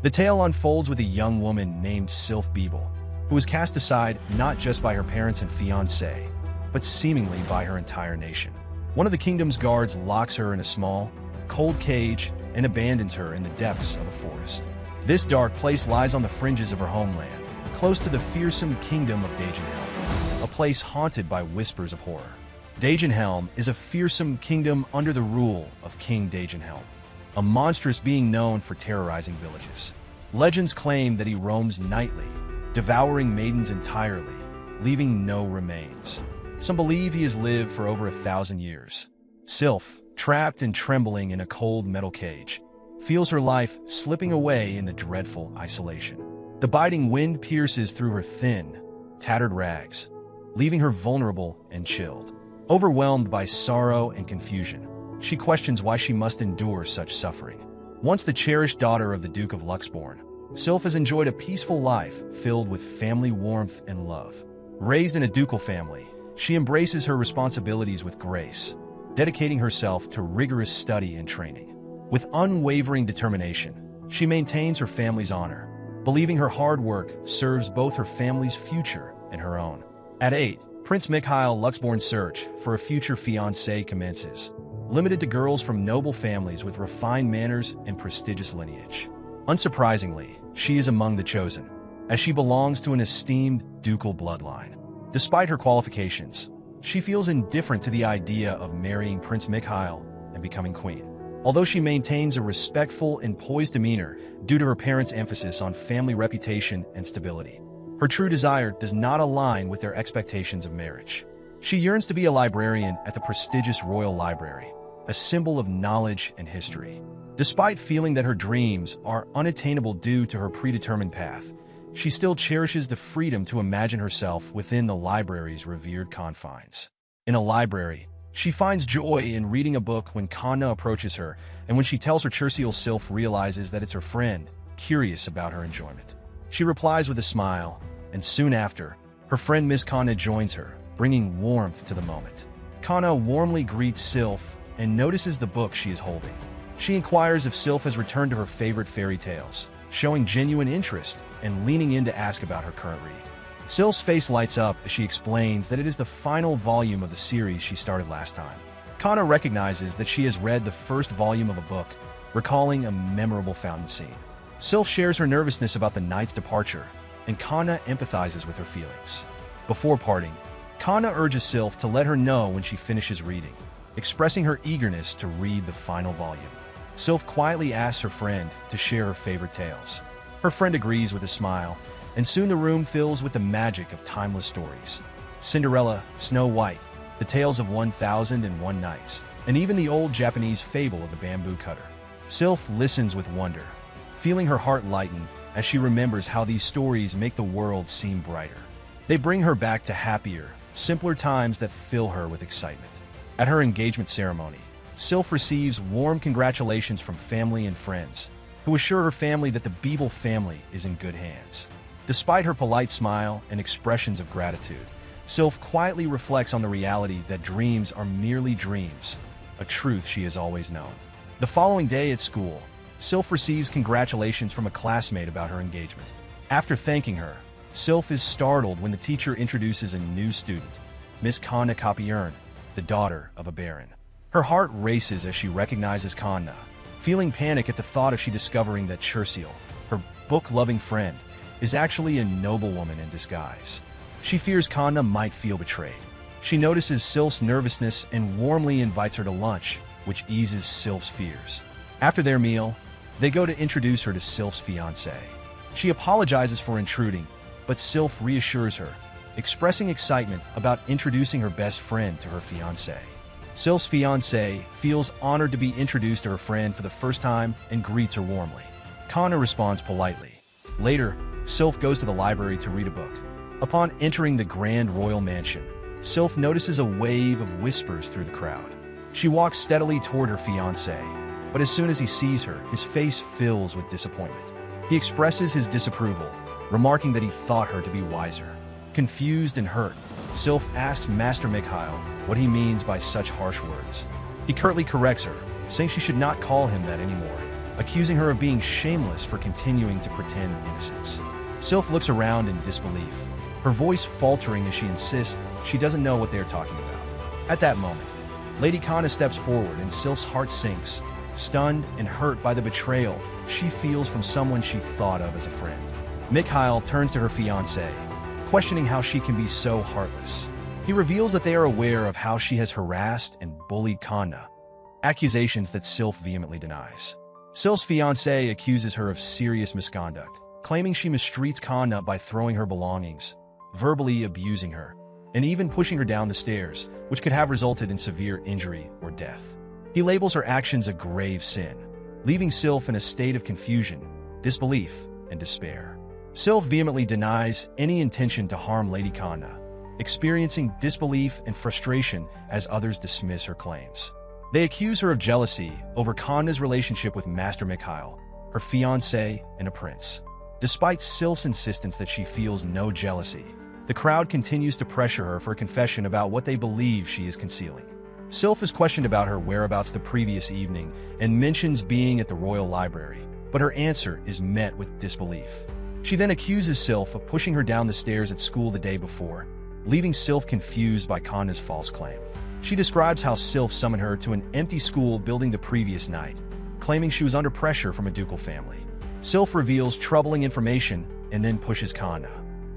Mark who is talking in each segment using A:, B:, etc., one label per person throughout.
A: The tale unfolds with a young woman named Sylph Beeble, who was cast aside not just by her parents and fiancé, but seemingly by her entire nation. One of the kingdom's guards locks her in a small, cold cage and abandons her in the depths of a forest. This dark place lies on the fringes of her homeland, close to the fearsome kingdom of Dagenhelm, a place haunted by whispers of horror. Dagenhelm is a fearsome kingdom under the rule of King Dagenhelm, a monstrous being known for terrorizing villages. Legends claim that he roams nightly, devouring maidens entirely, leaving no remains. Some believe he has lived for over 1,000 years. Sylph, trapped and trembling in a cold metal cage, feels her life slipping away in the dreadful isolation. The biting wind pierces through her thin, tattered rags, leaving her vulnerable and chilled. Overwhelmed by sorrow and confusion, she questions why she must endure such suffering. Once the cherished daughter of the Duke of Luxborn, Sylph has enjoyed a peaceful life filled with family warmth and love. Raised in a ducal family, she embraces her responsibilities with grace, dedicating herself to rigorous study and training. With unwavering determination, she maintains her family's honor, believing her hard work serves both her family's future and her own. At 8, Prince Mikhail Luxborn's search for a future fiancé commences, limited to girls from noble families with refined manners and prestigious lineage. Unsurprisingly, she is among the chosen, as she belongs to an esteemed ducal bloodline. Despite her qualifications, she feels indifferent to the idea of marrying Prince Mikhail and becoming queen. Although she maintains a respectful and poised demeanor due to her parents' emphasis on family reputation and stability, her true desire does not align with their expectations of marriage. She yearns to be a librarian at the prestigious Royal Library, a symbol of knowledge and history. Despite feeling that her dreams are unattainable due to her predetermined path, she still cherishes the freedom to imagine herself within the library's revered confines. In a library, she finds joy in reading a book when Kanna approaches her, and when she tells her Chersiel, Sylph realizes that it's her friend, curious about her enjoyment. She replies with a smile, and soon after, her friend Miss Kanna joins her, bringing warmth to the moment. Kanna warmly greets Sylph and notices the book she is holding. She inquires if Sylph has returned to her favorite fairy tales, showing genuine interest and leaning in to ask about her current read. Sylph's face lights up as she explains that it is the final volume of the series she started last time. Kanna recognizes that she has read the first volume of a book, recalling a memorable fountain scene. Sylph shares her nervousness about the knight's departure, and Kanna empathizes with her feelings. Before parting, Kanna urges Sylph to let her know when she finishes reading, expressing her eagerness to read the final volume. Sylph quietly asks her friend to share her favorite tales. Her friend agrees with a smile, and soon the room fills with the magic of timeless stories. Cinderella, Snow White, the tales of 1001 Nights, and even the old Japanese fable of the bamboo cutter. Sylph listens with wonder, feeling her heart lighten as she remembers how these stories make the world seem brighter. They bring her back to happier, simpler times that fill her with excitement. At her engagement ceremony, Sylph receives warm congratulations from family and friends, who assure her family that the Beeble family is in good hands. Despite her polite smile and expressions of gratitude, Sylph quietly reflects on the reality that dreams are merely dreams, a truth she has always known. The following day at school, Sylph receives congratulations from a classmate about her engagement. After thanking her, Sylph is startled when the teacher introduces a new student, Miss Kanna Kapiern, the daughter of a baron. Her heart races as she recognizes Kanna, feeling panic at the thought of she discovering that Chersiel, her book-loving friend, is actually a noblewoman in disguise. She fears Kanna might feel betrayed. She notices Sylph's nervousness and warmly invites her to lunch, which eases Sylph's fears. After their meal, they go to introduce her to Sylph's fiancé. She apologizes for intruding, but Sylph reassures her, expressing excitement about introducing her best friend to her fiancé. Sylph's fiancé feels honored to be introduced to her friend for the first time and greets her warmly. Kanna responds politely. Later, Sylph goes to the library to read a book. Upon entering the grand royal mansion, Sylph notices a wave of whispers through the crowd. She walks steadily toward her fiancé, but as soon as he sees her, his face fills with disappointment. He expresses his disapproval, remarking that he thought her to be wiser. Confused and hurt, Sylph asks Master Mikhail what he means by such harsh words. He curtly corrects her, saying she should not call him that anymore, accusing her of being shameless for continuing to pretend innocence. Sylph looks around in disbelief, her voice faltering as she insists she doesn't know what they are talking about. At that moment, Lady Kana steps forward and Sylph's heart sinks, stunned and hurt by the betrayal she feels from someone she thought of as a friend. Mikhail turns to her fiancé, questioning how she can be so heartless. He reveals that they are aware of how she has harassed and bullied Kana, accusations that Sylph vehemently denies. Sylph's fiancé accuses her of serious misconduct, claiming she mistreats Kana by throwing her belongings, verbally abusing her, and even pushing her down the stairs, which could have resulted in severe injury or death. He labels her actions a grave sin, leaving Sylph in a state of confusion, disbelief, and despair. Sylph vehemently denies any intention to harm Lady Kana, experiencing disbelief and frustration as others dismiss her claims. They accuse her of jealousy over Kana's relationship with Master Mikhail, her fiancé and a prince. Despite Sylph's insistence that she feels no jealousy, the crowd continues to pressure her for a confession about what they believe she is concealing. Sylph is questioned about her whereabouts the previous evening and mentions being at the Royal Library, but her answer is met with disbelief. She then accuses Sylph of pushing her down the stairs at school the day before, leaving Sylph confused by Kana's false claim. She describes how Sylph summoned her to an empty school building the previous night, claiming she was under pressure from a ducal family. Sylph reveals troubling information and then pushes Kana.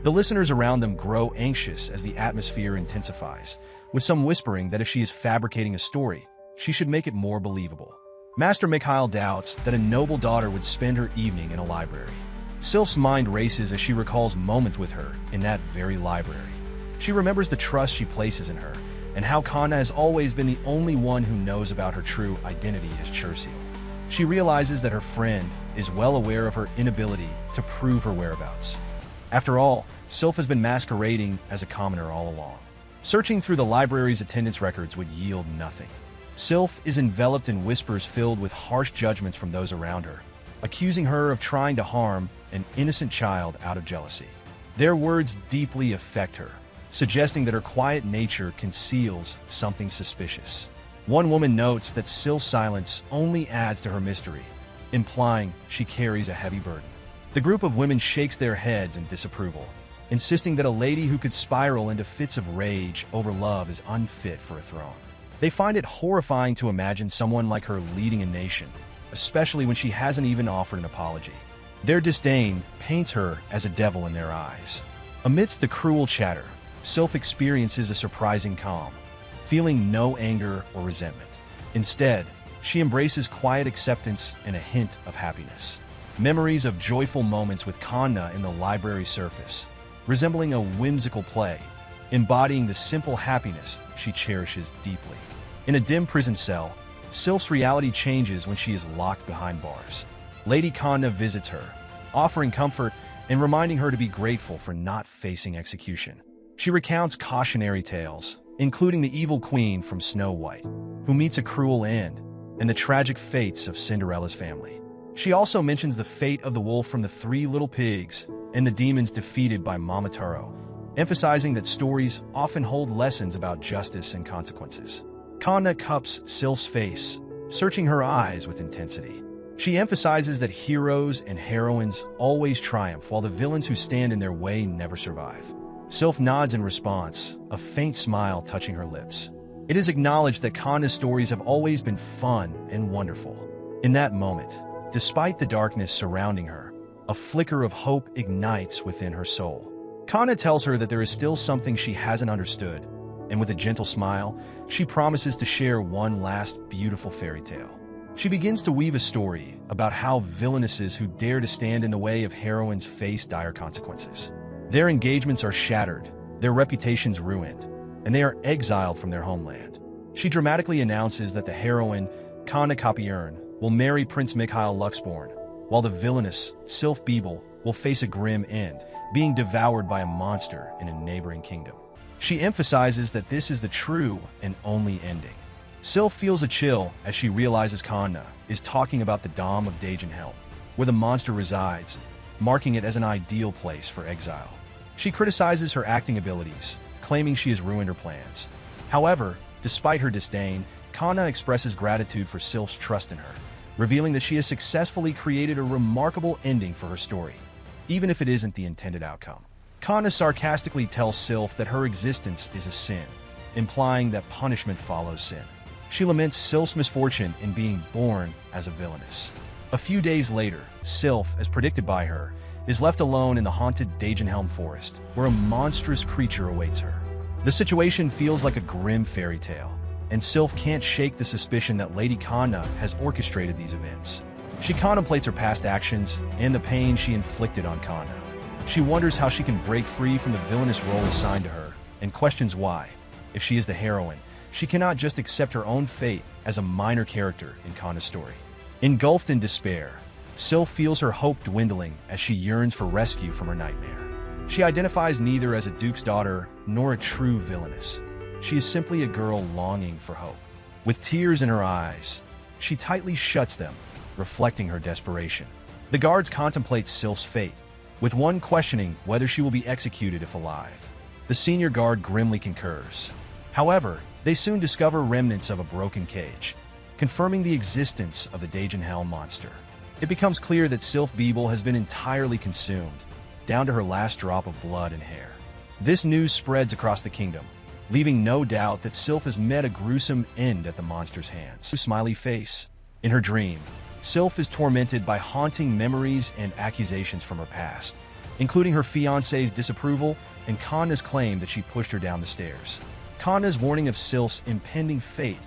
A: The listeners around them grow anxious as the atmosphere intensifies, with some whispering that if she is fabricating a story, she should make it more believable. Master Mikhail doubts that a noble daughter would spend her evening in a library. Sylph's mind races as she recalls moments with her in that very library. She remembers the trust she places in her, and how Kana has always been the only one who knows about her true identity as Chursil. She realizes that her friend is well aware of her inability to prove her whereabouts. After all, Sylph has been masquerading as a commoner all along. Searching through the library's attendance records would yield nothing. Sylph is enveloped in whispers filled with harsh judgments from those around her, accusing her of trying to harm an innocent child out of jealousy. Their words deeply affect her, suggesting that her quiet nature conceals something suspicious. One woman notes that Sylph's silence only adds to her mystery, implying she carries a heavy burden. The group of women shakes their heads in disapproval, insisting that a lady who could spiral into fits of rage over love is unfit for a throne. They find it horrifying to imagine someone like her leading a nation, especially when she hasn't even offered an apology. Their disdain paints her as a devil in their eyes. Amidst the cruel chatter, Sylph experiences a surprising calm, feeling no anger or resentment. Instead, she embraces quiet acceptance and a hint of happiness. Memories of joyful moments with Kana in the library surface, resembling a whimsical play, embodying the simple happiness she cherishes deeply. In a dim prison cell, Sylph's reality changes when she is locked behind bars. Lady Kana visits her, offering comfort and reminding her to be grateful for not facing execution. She recounts cautionary tales, including the evil queen from Snow White, who meets a cruel end, and the tragic fates of Cinderella's family. She also mentions the fate of the wolf from the Three Little Pigs and the demons defeated by Momotaro, emphasizing that stories often hold lessons about justice and consequences. Kana cups Sylph's face, searching her eyes with intensity. She emphasizes that heroes and heroines always triumph, while the villains who stand in their way never survive. Sylph nods in response, a faint smile touching her lips. It is acknowledged that Kana's stories have always been fun and wonderful. In that moment, despite the darkness surrounding her, a flicker of hope ignites within her soul. Kana tells her that there is still something she hasn't understood, and with a gentle smile, she promises to share one last beautiful fairy tale. She begins to weave a story about how villainesses who dare to stand in the way of heroines face dire consequences. Their engagements are shattered, their reputations ruined, and they are exiled from their homeland. She dramatically announces that the heroine, Kana Kapiern, will marry Prince Mikhail Luxborn, while the villainous, Sylph Beeble, will face a grim end, being devoured by a monster in a neighboring kingdom. She emphasizes that this is the true and only ending. Sylph feels a chill as she realizes Kana is talking about the Dom of Dagenhelm, where the monster resides, marking it as an ideal place for exile. She criticizes her acting abilities, claiming she has ruined her plans. However, despite her disdain, Kana expresses gratitude for Sylph's trust in her, revealing that she has successfully created a remarkable ending for her story, even if it isn't the intended outcome. Kanna sarcastically tells Sylph that her existence is a sin, implying that punishment follows sin. She laments Sylph's misfortune in being born as a villainess. A few days later, Sylph, as predicted by her, is left alone in the haunted Dagenhelm forest, where a monstrous creature awaits her. The situation feels like a grim fairy tale, and Sylph can't shake the suspicion that Lady Kanna has orchestrated these events. She contemplates her past actions and the pain she inflicted on Kanna. She wonders how she can break free from the villainous role assigned to her, and questions why, if she is the heroine, she cannot just accept her own fate as a minor character in Kanna's story. Engulfed in despair, Sylph feels her hope dwindling as she yearns for rescue from her nightmare. She identifies neither as a duke's daughter nor a true villainess. She is simply a girl longing for hope. With tears in her eyes, she tightly shuts them, reflecting her desperation. The guards contemplate Sylph's fate, with one questioning whether she will be executed if alive. The senior guard grimly concurs. However, they soon discover remnants of a broken cage, confirming the existence of the Dagenhelm monster. It becomes clear that Sylph Beeble has been entirely consumed, down to her last drop of blood and hair. This news spreads across the kingdom, leaving no doubt that Sylph has met a gruesome end at the monster's hands. Smiley face. In her dream, Sylph is tormented by haunting memories and accusations from her past, including her fiancé's disapproval and Kanna's claim that she pushed her down the stairs. Kanna's warning of Sylph's impending fate,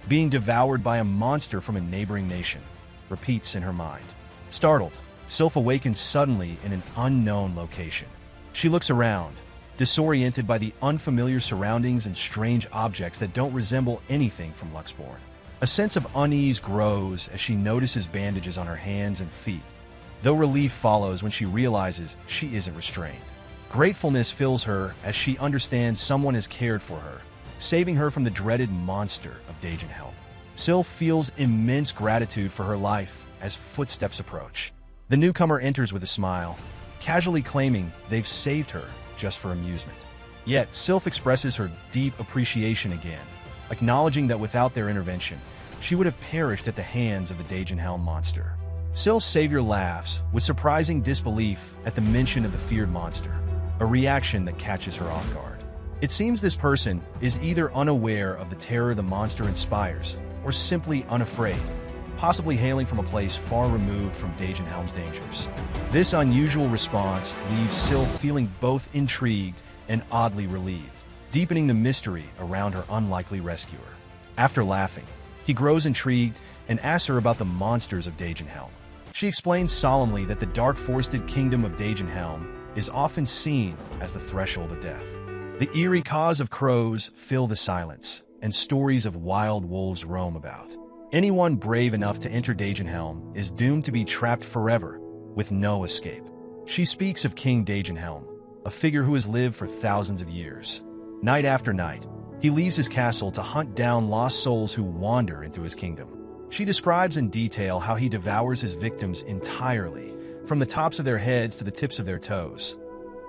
A: being devoured by a monster from a neighboring nation, repeats in her mind. Startled, Sylph awakens suddenly in an unknown location. She looks around, disoriented by the unfamiliar surroundings and strange objects that don't resemble anything from Luxborn. A sense of unease grows as she notices bandages on her hands and feet, though relief follows when she realizes she isn't restrained. Gratefulness fills her as she understands someone has cared for her, saving her from the dreaded monster of Dagenhelm. Sylph feels immense gratitude for her life as footsteps approach. The newcomer enters with a smile, casually claiming they've saved her just for amusement. Yet, Sylph expresses her deep appreciation again, acknowledging that without their intervention, she would have perished at the hands of the Dagenhelm monster. Sylph's savior laughs with surprising disbelief at the mention of the feared monster, a reaction that catches her off guard. It seems this person is either unaware of the terror the monster inspires, or simply unafraid, possibly hailing from a place far removed from Dagenhelm's dangers. This unusual response leaves Sylph feeling both intrigued and oddly relieved, deepening the mystery around her unlikely rescuer. After laughing, he grows intrigued and asks her about the monsters of Dagenhelm. She explains solemnly that the dark forested kingdom of Dagenhelm is often seen as the threshold of death. The eerie caws of crows fill the silence, and stories of wild wolves roam about. Anyone brave enough to enter Dagenhelm is doomed to be trapped forever, with no escape. She speaks of King Dagenhelm, a figure who has lived for thousands of years. Night after night, he leaves his castle to hunt down lost souls who wander into his kingdom. She describes in detail how he devours his victims entirely, from the tops of their heads to the tips of their toes,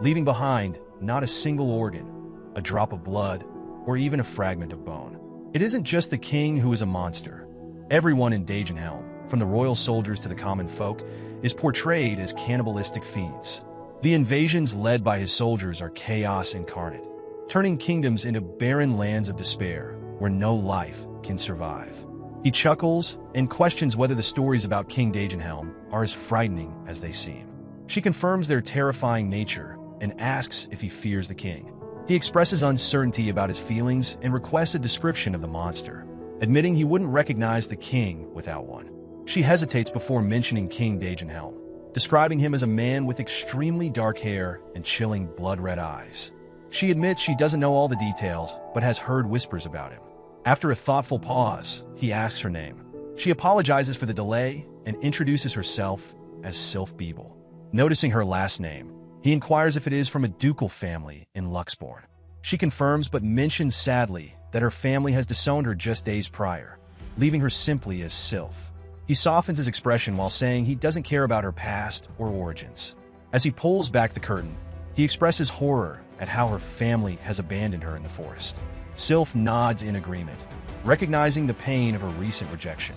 A: leaving behind not a single organ, a drop of blood, or even a fragment of bone. It isn't just the king who is a monster. Everyone in Dagenhelm, from the royal soldiers to the common folk, is portrayed as cannibalistic fiends. The invasions led by his soldiers are chaos incarnate, turning kingdoms into barren lands of despair where no life can survive. He chuckles and questions whether the stories about King Dagenhelm are as frightening as they seem. She confirms their terrifying nature and asks if he fears the king. He expresses uncertainty about his feelings and requests a description of the monster, admitting he wouldn't recognize the king without one. She hesitates before mentioning King Dagenhelm, describing him as a man with extremely dark hair and chilling blood-red eyes. She admits she doesn't know all the details, but has heard whispers about him. After a thoughtful pause, he asks her name. She apologizes for the delay and introduces herself as Sylph Beeble. Noticing her last name, he inquires if it is from a ducal family in Luxborn. She confirms but mentions sadly that her family has disowned her just days prior, leaving her simply as Sylph. He softens his expression while saying he doesn't care about her past or origins. As he pulls back the curtain, he expresses horror at how her family has abandoned her in the forest. Sylph nods in agreement, recognizing the pain of her recent rejection.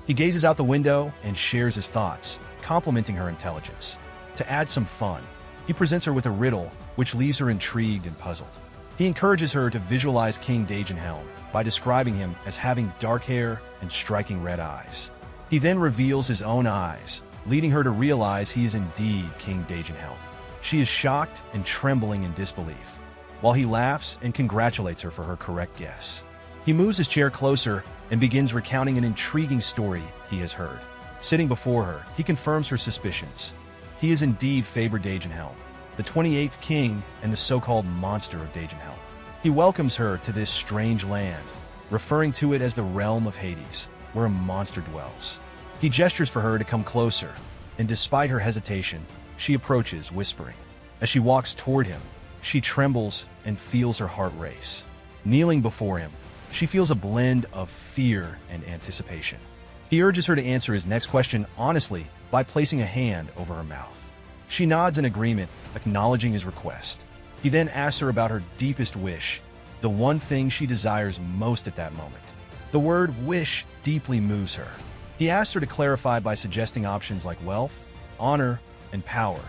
A: He gazes out the window and shares his thoughts, complimenting her intelligence. To add some fun, he presents her with a riddle, which leaves her intrigued and puzzled. He encourages her to visualize King Dagenhelm by describing him as having dark hair and striking red eyes. He then reveals his own eyes, leading her to realize he is indeed King Dagenhelm. She is shocked and trembling in disbelief, while he laughs and congratulates her for her correct guess. He moves his chair closer and begins recounting an intriguing story he has heard. Sitting before her, he confirms her suspicions. He is indeed Faber Dagenhelm, the 28th king and the so-called monster of Dagenhelm. He welcomes her to this strange land, referring to it as the realm of Hades, where a monster dwells. He gestures for her to come closer, and despite her hesitation, she approaches, whispering. As she walks toward him, she trembles and feels her heart race. Kneeling before him, she feels a blend of fear and anticipation. He urges her to answer his next question honestly by placing a hand over her mouth. She nods in agreement, acknowledging his request. He then asks her about her deepest wish, the one thing she desires most at that moment. The word wish deeply moves her. He asks her to clarify by suggesting options like wealth, honor, and power,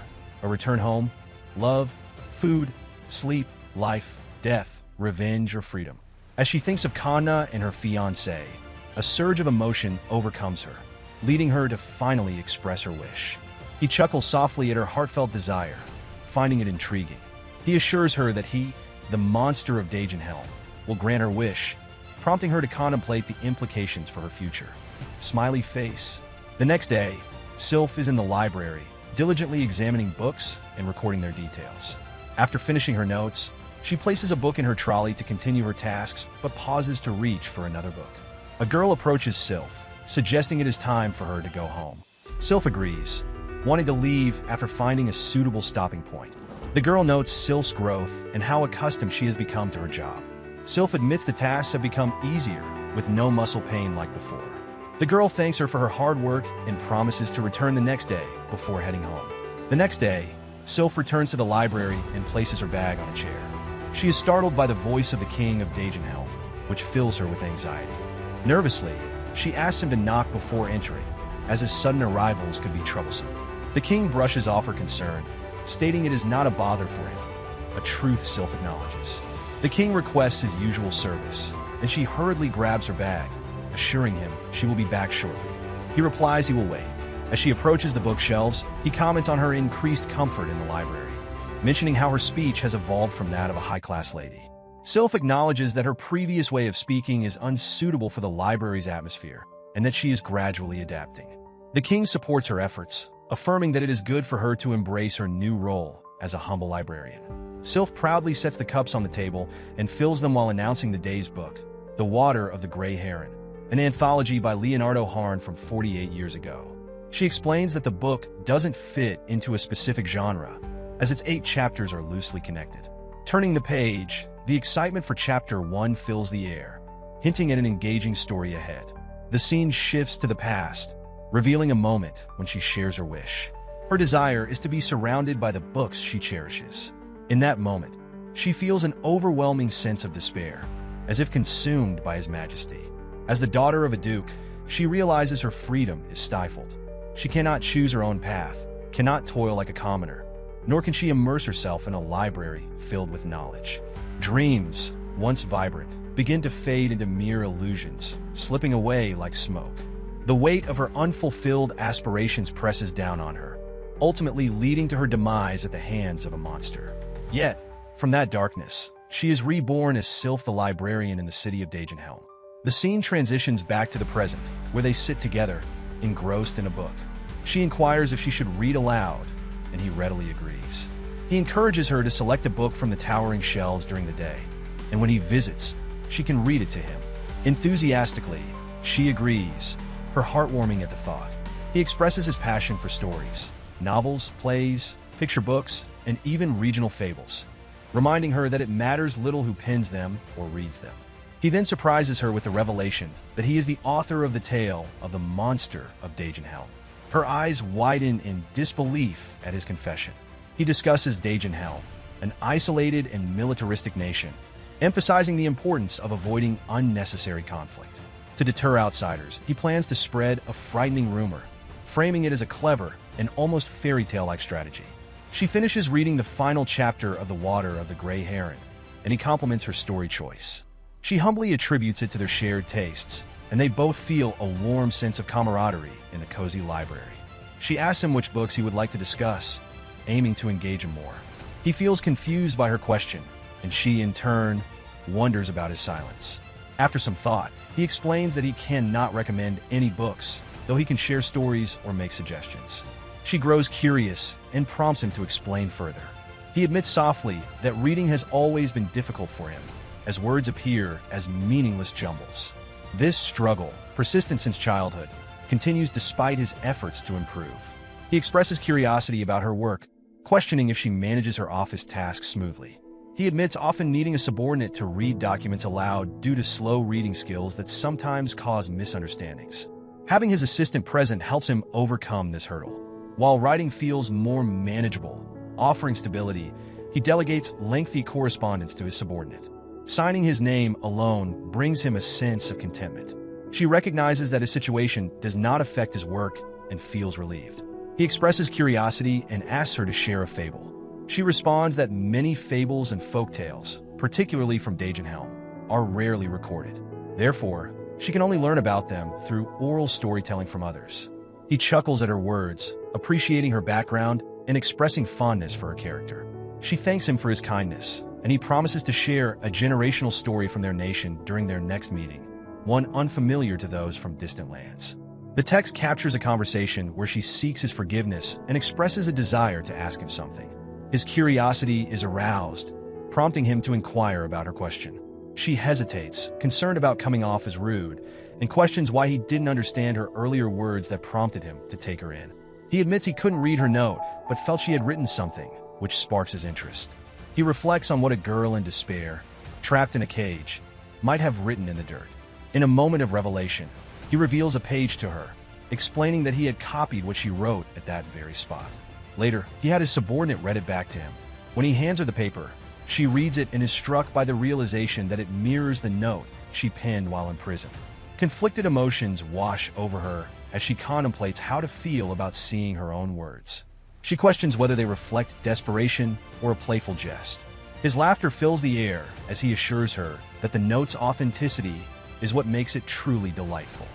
A: a return home, love, food, sleep, life, death, revenge, or freedom. As she thinks of Kanna and her fiancé, a surge of emotion overcomes her, leading her to finally express her wish. He chuckles softly at her heartfelt desire, finding it intriguing. He assures her that he, the monster of Dagenhelm, will grant her wish, prompting her to contemplate the implications for her future. Smiley face. The next day, Sylph is in the library, diligently examining books and recording their details. After finishing her notes, she places a book in her trolley to continue her tasks, but pauses to reach for another book. A girl approaches Sylph, suggesting it is time for her to go home. Sylph agrees, wanting to leave after finding a suitable stopping point. The girl notes Sylph's growth and how accustomed she has become to her job. Sylph admits the tasks have become easier, with no muscle pain like before. The girl thanks her for her hard work and promises to return the next day before heading home. The next day, Sylph returns to the library and places her bag on a chair. She is startled by the voice of the king of Dagenhelm, which fills her with anxiety. Nervously, she asks him to knock before entering, as his sudden arrivals could be troublesome. The king brushes off her concern, stating it is not a bother for him, a truth Sylph acknowledges. The king requests his usual service, and she hurriedly grabs her bag, assuring him she will be back shortly. He replies he will wait. As she approaches the bookshelves, he comments on her increased comfort in the library, mentioning how her speech has evolved from that of a high-class lady. Sylph acknowledges that her previous way of speaking is unsuitable for the library's atmosphere, and that she is gradually adapting. The king supports her efforts, affirming that it is good for her to embrace her new role as a humble librarian. Sylph proudly sets the cups on the table and fills them while announcing the day's book, The Water of the Grey Heron, an anthology by Leonardo Harn from 48 years ago. She explains that the book doesn't fit into a specific genre, as its 8 chapters are loosely connected. Turning the page, the excitement for Chapter 1 fills the air, hinting at an engaging story ahead. The scene shifts to the past, revealing a moment when she shares her wish. Her desire is to be surrounded by the books she cherishes. In that moment, she feels an overwhelming sense of despair, as if consumed by his majesty. As the daughter of a duke, she realizes her freedom is stifled. She cannot choose her own path, cannot toil like a commoner, nor can she immerse herself in a library filled with knowledge. Dreams, once vibrant, begin to fade into mere illusions, slipping away like smoke. The weight of her unfulfilled aspirations presses down on her, ultimately leading to her demise at the hands of a monster. Yet, from that darkness, she is reborn as Sylph the librarian in the city of Dagenhelm. The scene transitions back to the present, where they sit together, engrossed in a book. She inquires if she should read aloud, and he readily agrees. He encourages her to select a book from the towering shelves during the day, and when he visits, she can read it to him. Enthusiastically, she agrees, her heart warming at the thought. He expresses his passion for stories, novels, plays, picture books, and even regional fables, reminding her that it matters little who pens them or reads them. He then surprises her with the revelation that he is the author of the tale of the monster of Dagenhelm. Her eyes widen in disbelief at his confession. He discusses Dagenhelm, an isolated and militaristic nation, emphasizing the importance of avoiding unnecessary conflict. To deter outsiders, he plans to spread a frightening rumor, framing it as a clever and almost fairy tale-like strategy. She finishes reading the final chapter of The Water of the Grey Heron, and he compliments her story choice. She humbly attributes it to their shared tastes, and they both feel a warm sense of camaraderie in the cozy library. She asks him which books he would like to discuss, aiming to engage him more. He feels confused by her question, and she, in turn, wonders about his silence. After some thought, he explains that he cannot recommend any books, though he can share stories or make suggestions. She grows curious and prompts him to explain further. He admits softly that reading has always been difficult for him, as words appear as meaningless jumbles. This struggle, persistent since childhood, continues despite his efforts to improve. He expresses curiosity about her work, questioning if she manages her office tasks smoothly. He admits often needing a subordinate to read documents aloud due to slow reading skills that sometimes cause misunderstandings. Having his assistant present helps him overcome this hurdle. While writing feels more manageable, offering stability, he delegates lengthy correspondence to his subordinate. Signing his name alone brings him a sense of contentment. She recognizes that his situation does not affect his work and feels relieved. He expresses curiosity and asks her to share a fable. She responds that many fables and folktales, particularly from Dagenhelm, are rarely recorded. Therefore, she can only learn about them through oral storytelling from others. He chuckles at her words, appreciating her background and expressing fondness for her character. She thanks him for his kindness, and he promises to share a generational story from their nation during their next meeting, one unfamiliar to those from distant lands. The text captures a conversation where she seeks his forgiveness and expresses a desire to ask him something. His curiosity is aroused, prompting him to inquire about her question. She hesitates, concerned about coming off as rude, and questions why he didn't understand her earlier words that prompted him to take her in. He admits he couldn't read her note, but felt she had written something, which sparks his interest. He reflects on what a girl in despair, trapped in a cage, might have written in the dirt. In a moment of revelation, he reveals a page to her, explaining that he had copied what she wrote at that very spot. Later, he had his subordinate read it back to him. When he hands her the paper, she reads it and is struck by the realization that it mirrors the note she penned while in prison. Conflicted emotions wash over her as she contemplates how to feel about seeing her own words. She questions whether they reflect desperation or a playful jest. His laughter fills the air as he assures her that the note's authenticity is what makes it truly delightful.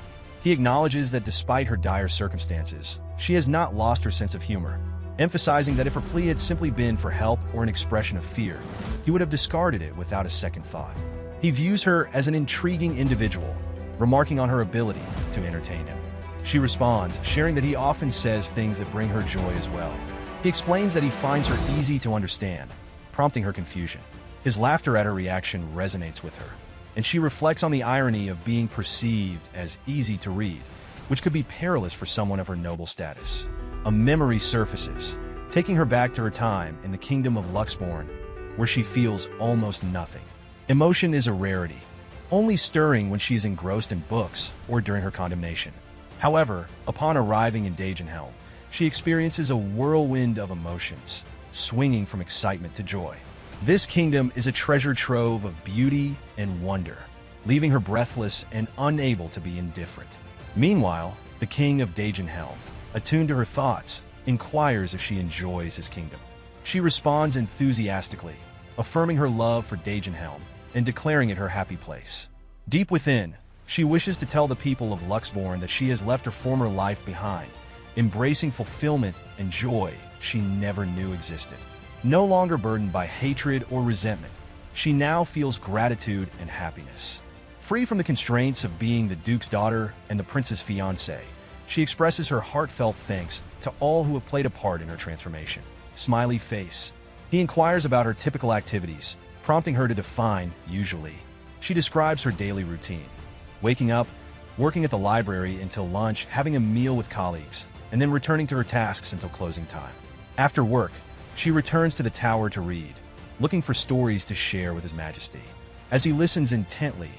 A: He acknowledges that despite her dire circumstances, she has not lost her sense of humor, emphasizing that if her plea had simply been for help or an expression of fear, he would have discarded it without a second thought. He views her as an intriguing individual, remarking on her ability to entertain him. She responds, sharing that he often says things that bring her joy as well. He explains that he finds her easy to understand, prompting her confusion. His laughter at her reaction resonates with her, and she reflects on the irony of being perceived as easy to read, which could be perilous for someone of her noble status. A memory surfaces, taking her back to her time in the kingdom of Luxborn, where she feels almost nothing. Emotion is a rarity, only stirring when she is engrossed in books or during her condemnation. However, upon arriving in Dagenhelm, she experiences a whirlwind of emotions, swinging from excitement to joy. This kingdom is a treasure trove of beauty and wonder, leaving her breathless and unable to be indifferent. Meanwhile, the king of Dagenhelm, attuned to her thoughts, inquires if she enjoys his kingdom. She responds enthusiastically, affirming her love for Dagenhelm and declaring it her happy place. Deep within, she wishes to tell the people of Luxborn that she has left her former life behind, embracing fulfillment and joy she never knew existed. No longer burdened by hatred or resentment, she now feels gratitude and happiness. Free from the constraints of being the Duke's daughter and the Prince's fiancée, she expresses her heartfelt thanks to all who have played a part in her transformation. Smiley face. He inquires about her typical activities, prompting her to define usually. She describes her daily routine. Waking up, working at the library until lunch, having a meal with colleagues, and then returning to her tasks until closing time. After work, she returns to the tower to read, looking for stories to share with His Majesty. As he listens intently,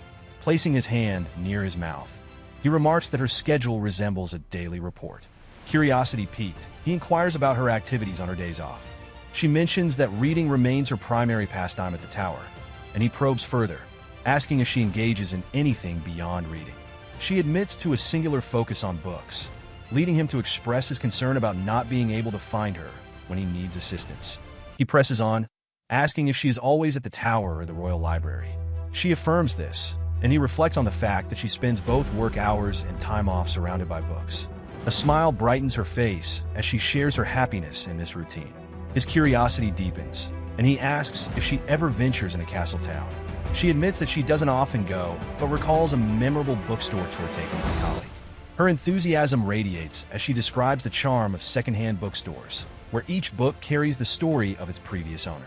A: placing his hand near his mouth, he remarks that her schedule resembles a daily report. Curiosity piqued, he inquires about her activities on her days off. She mentions that reading remains her primary pastime at the tower, and he probes further, asking if she engages in anything beyond reading. She admits to a singular focus on books, leading him to express his concern about not being able to find her when he needs assistance. He presses on, asking if she is always at the tower or the royal library. She affirms this, and he reflects on the fact that she spends both work hours and time off surrounded by books. A smile brightens her face as she shares her happiness in this routine. His curiosity deepens, and he asks if she ever ventures in a castle town. She admits that she doesn't often go, but recalls a memorable bookstore tour taken with a colleague. Her enthusiasm radiates as she describes the charm of secondhand bookstores, where each book carries the story of its previous owner.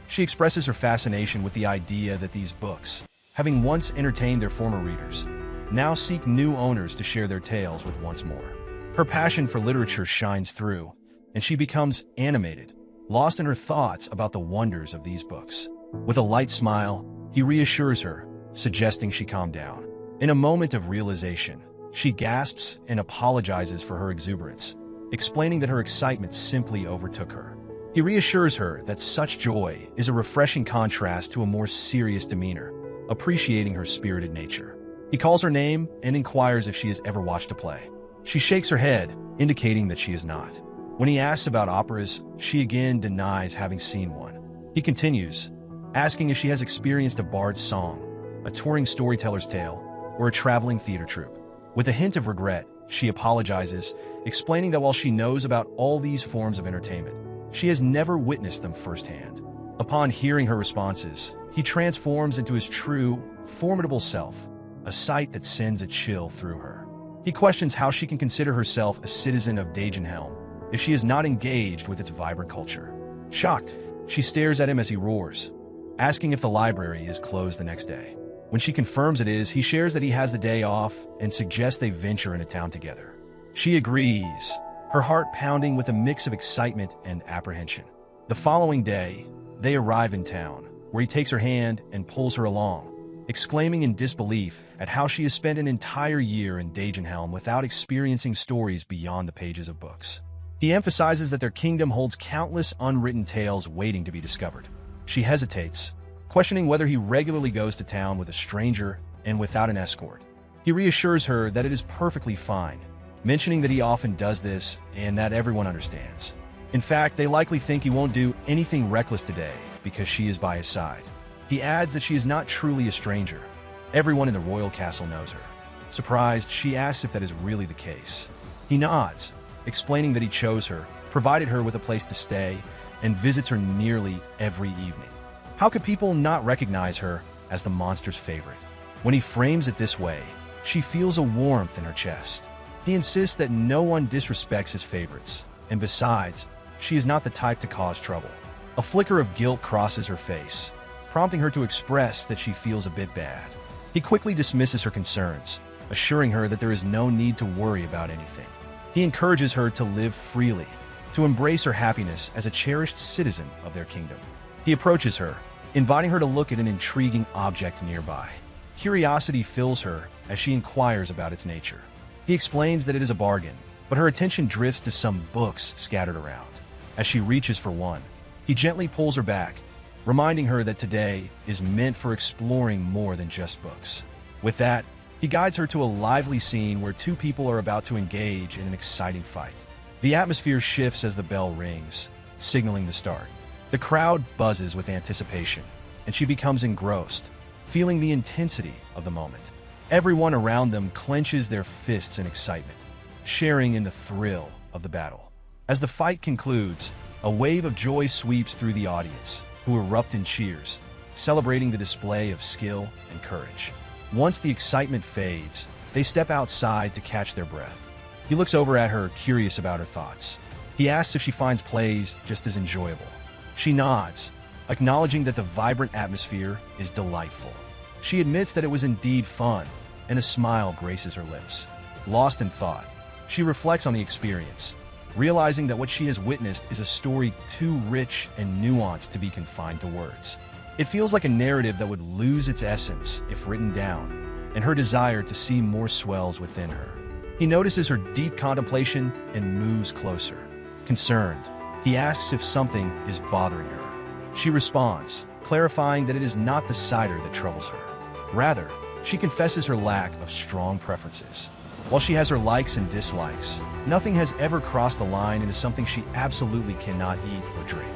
A: She expresses her fascination with the idea that these books, having once entertained their former readers, now seek new owners to share their tales with once more. Her passion for literature shines through, and she becomes animated, lost in her thoughts about the wonders of these books. With a light smile, he reassures her, suggesting she calm down. In a moment of realization, she gasps and apologizes for her exuberance, explaining that her excitement simply overtook her. He reassures her that such joy is a refreshing contrast to a more serious demeanor, appreciating her spirited nature. He calls her name and inquires if she has ever watched a play. She shakes her head, indicating that she has not. When he asks about operas, she again denies having seen one. He continues, asking if she has experienced a bard's song, a touring storyteller's tale, or a traveling theater troupe. With a hint of regret, she apologizes, explaining that while she knows about all these forms of entertainment, she has never witnessed them firsthand. Upon hearing her responses, he transforms into his true, formidable self, a sight that sends a chill through her. He questions how she can consider herself a citizen of Dagenhelm if she is not engaged with its vibrant culture. Shocked, she stares at him as he roars, asking if the library is closed the next day. When she confirms it is, he shares that he has the day off and suggests they venture into town together. She agrees, her heart pounding with a mix of excitement and apprehension. The following day, they arrive in town, where he takes her hand and pulls her along, exclaiming in disbelief at how she has spent an entire year in Dagenhelm without experiencing stories beyond the pages of books. He emphasizes that their kingdom holds countless unwritten tales waiting to be discovered. She hesitates, questioning whether he regularly goes to town with a stranger and without an escort. He reassures her that it is perfectly fine, mentioning that he often does this and that everyone understands. In fact, they likely think he won't do anything reckless today because she is by his side. He adds that she is not truly a stranger. Everyone in the royal castle knows her. Surprised, she asks if that is really the case. He nods, explaining that he chose her, provided her with a place to stay, and visits her nearly every evening. How could people not recognize her as the monster's favorite? When he frames it this way, she feels a warmth in her chest. He insists that no one disrespects his favorites, and besides, she is not the type to cause trouble. A flicker of guilt crosses her face, prompting her to express that she feels a bit bad. He quickly dismisses her concerns, assuring her that there is no need to worry about anything. He encourages her to live freely, to embrace her happiness as a cherished citizen of their kingdom. He approaches her, inviting her to look at an intriguing object nearby. Curiosity fills her as she inquires about its nature. He explains that it is a bargain, but her attention drifts to some books scattered around. As she reaches for one, he gently pulls her back, reminding her that today is meant for exploring more than just books. With that, he guides her to a lively scene where two people are about to engage in an exciting fight. The atmosphere shifts as the bell rings, signaling the start. The crowd buzzes with anticipation, and she becomes engrossed, feeling the intensity of the moment. Everyone around them clenches their fists in excitement, sharing in the thrill of the battle. As the fight concludes, a wave of joy sweeps through the audience, who erupt in cheers, celebrating the display of skill and courage. Once the excitement fades, they step outside to catch their breath. He looks over at her, curious about her thoughts. He asks if she finds plays just as enjoyable. She nods, acknowledging that the vibrant atmosphere is delightful. She admits that it was indeed fun, and a smile graces her lips. Lost in thought, she reflects on the experience, realizing that what she has witnessed is a story too rich and nuanced to be confined to words. It feels like a narrative that would lose its essence if written down, and her desire to see more swells within her. He notices her deep contemplation and moves closer. Concerned, he asks if something is bothering her. She responds, clarifying that it is not the cider that troubles her. Rather, She confesses her lack of strong preferences. While she has her likes and dislikes, nothing has ever crossed the line into something she absolutely cannot eat or drink.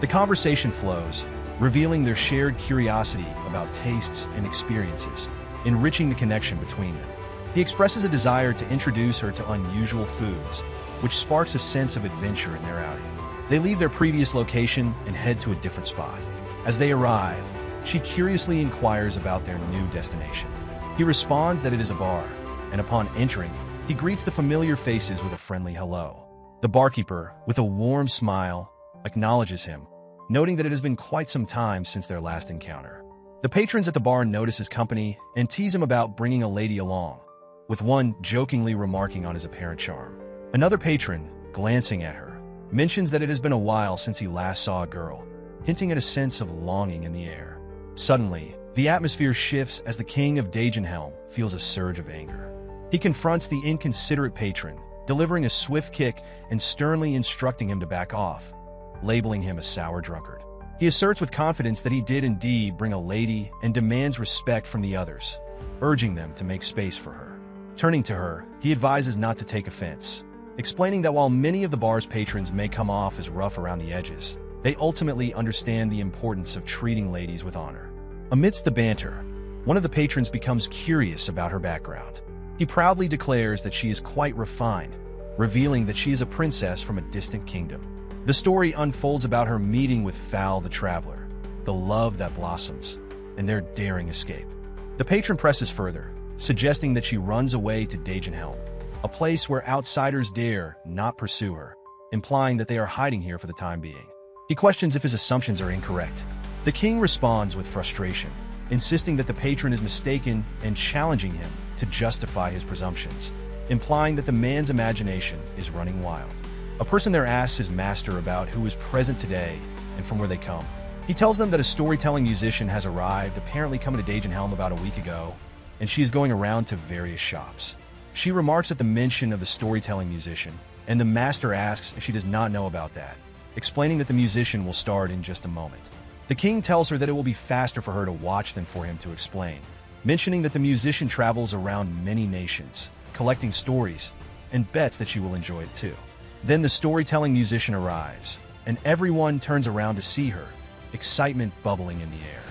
A: The conversation flows, revealing their shared curiosity about tastes and experiences, enriching the connection between them. He expresses a desire to introduce her to unusual foods, which sparks a sense of adventure in their outing. They leave their previous location and head to a different spot. As they arrive, she curiously inquires about their new destination. He responds that it is a bar, and upon entering, he greets the familiar faces with a friendly hello. The barkeeper, with a warm smile, acknowledges him, noting that it has been quite some time since their last encounter. The patrons at the bar notice his company and tease him about bringing a lady along, with one jokingly remarking on his apparent charm. Another patron, glancing at her, mentions that it has been a while since he last saw a girl, hinting at a sense of longing in the air. Suddenly, the atmosphere shifts as the king of Dagenhelm feels a surge of anger. He confronts the inconsiderate patron, delivering a swift kick and sternly instructing him to back off, labeling him a sour drunkard. He asserts with confidence that he did indeed bring a lady and demands respect from the others, urging them to make space for her. Turning to her, he advises not to take offense, explaining that while many of the bar's patrons may come off as rough around the edges, they ultimately understand the importance of treating ladies with honor. Amidst the banter, one of the patrons becomes curious about her background. He proudly declares that she is quite refined, revealing that she is a princess from a distant kingdom. The story unfolds about her meeting with Fal the Traveler, the love that blossoms, and their daring escape. The patron presses further, suggesting that she runs away to Dagenhelm, a place where outsiders dare not pursue her, implying that they are hiding here for the time being. He questions if his assumptions are incorrect. The king responds with frustration, insisting that the patron is mistaken and challenging him to justify his presumptions, implying that the man's imagination is running wild. A person there asks his master about who is present today and from where they come. He tells them that a storytelling musician has arrived, apparently coming to Dagenhelm about a week ago, and she is going around to various shops. She remarks at the mention of the storytelling musician, and the master asks if she does not know about that, explaining that the musician will start in just a moment. The king tells her that it will be faster for her to watch than for him to explain, mentioning that the musician travels around many nations, collecting stories, and bets that she will enjoy it too. Then the storytelling musician arrives, and everyone turns around to see her, excitement bubbling in the air.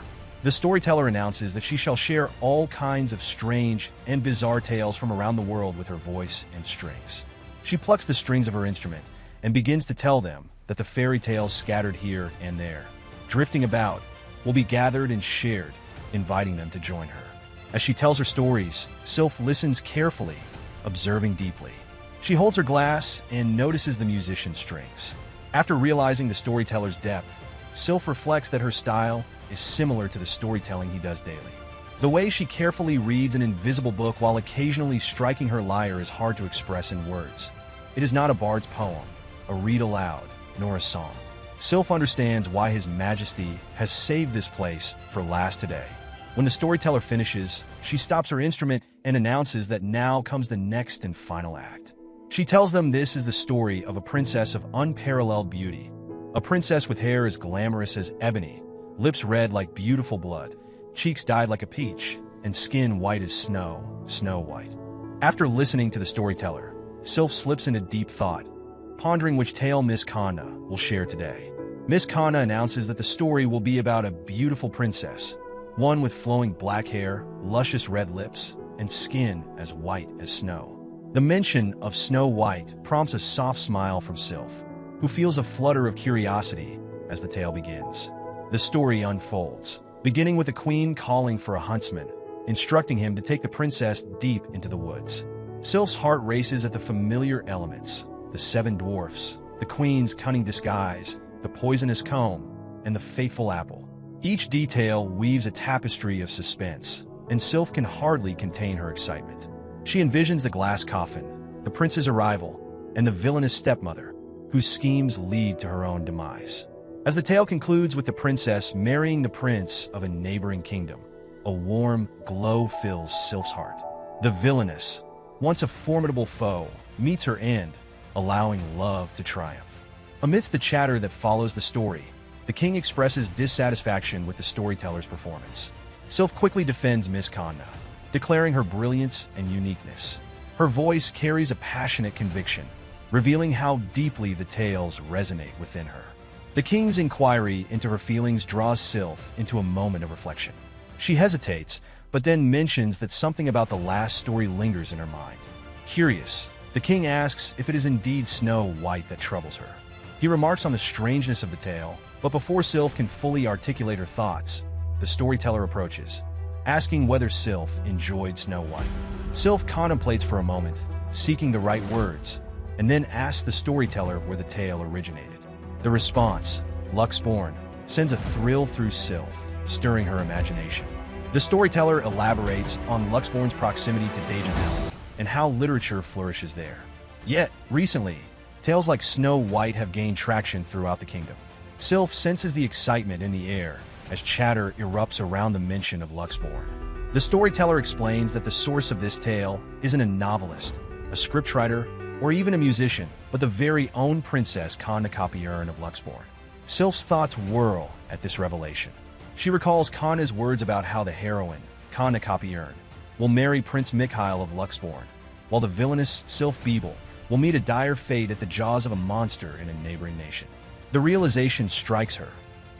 A: The storyteller announces that she shall share all kinds of strange and bizarre tales from around the world with her voice and strings. She plucks the strings of her instrument and begins to tell them that the fairy tales scattered here and there, drifting about, will be gathered and shared, inviting them to join her. As she tells her stories, Sylph listens carefully, observing deeply. She holds her glass and notices the musician's strings. After realizing the storyteller's depth, Sylph reflects that her style is similar to the storytelling he does daily. The way she carefully reads an invisible book while occasionally striking her lyre is hard to express in words. It is not a bard's poem, a read aloud, nor a song. Sylph understands why His Majesty has saved this place for last today. When the storyteller finishes, she stops her instrument and announces that now comes the next and final act. She tells them this is the story of a princess of unparalleled beauty, a princess with hair as glamorous as ebony, lips red like beautiful blood, cheeks dyed like a peach, and skin white as snow, Snow White. After listening to the storyteller, Sylph slips into deep thought, pondering which tale Miss Kanna will share today. Miss Kanna announces that the story will be about a beautiful princess, one with flowing black hair, luscious red lips, and skin as white as snow. The mention of Snow White prompts a soft smile from Sylph, who feels a flutter of curiosity as the tale begins. The story unfolds, beginning with the queen calling for a huntsman, instructing him to take the princess deep into the woods. Sylph's heart races at the familiar elements, the 7 dwarfs, the queen's cunning disguise, the poisonous comb, and the fateful apple. Each detail weaves a tapestry of suspense, and Sylph can hardly contain her excitement. She envisions the glass coffin, the prince's arrival, and the villainous stepmother, whose schemes lead to her own demise. As the tale concludes with the princess marrying the prince of a neighboring kingdom, a warm glow fills Sylph's heart. The villainess, once a formidable foe, meets her end, allowing love to triumph. Amidst the chatter that follows the story, the king expresses dissatisfaction with the storyteller's performance. Sylph quickly defends Miss Kanna, declaring her brilliance and uniqueness. Her voice carries a passionate conviction, revealing how deeply the tales resonate within her. The king's inquiry into her feelings draws Sylph into a moment of reflection. She hesitates, but then mentions that something about the last story lingers in her mind. Curious, the king asks if it is indeed Snow White that troubles her. He remarks on the strangeness of the tale, but before Sylph can fully articulate her thoughts, the storyteller approaches, asking whether Sylph enjoyed Snow White. Sylph contemplates for a moment, seeking the right words, and then asks the storyteller where the tale originated. The response, Luxborn, sends a thrill through Sylph, stirring her imagination. The storyteller elaborates on Luxborn's proximity to Yahello and how literature flourishes there. Yet, recently, tales like Snow White have gained traction throughout the kingdom. Sylph senses the excitement in the air as chatter erupts around the mention of Luxborn. The storyteller explains that the source of this tale isn't a novelist, a scriptwriter, or even a musician, but the very own Princess Kanna of Luxborn. Sylph's thoughts whirl at this revelation. She recalls Kanna's words about how the heroine, Kanna will marry Prince Mikhail of Luxborn, while the villainous Sylph Beeble will meet a dire fate at the jaws of a monster in a neighboring nation. The realization strikes her.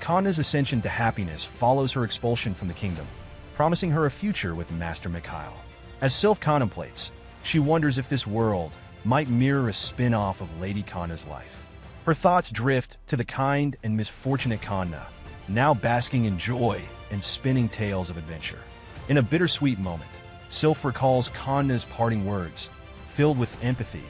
A: Kanna's ascension to happiness follows her expulsion from the kingdom, promising her a future with Master Mikhail. As Sylph contemplates, she wonders if this world might mirror a spin-off of Lady Kanna's life. Her thoughts drift to the kind and misfortunate Kanna, now basking in joy and spinning tales of adventure. In a bittersweet moment, Sylph recalls Kanna's parting words, filled with empathy,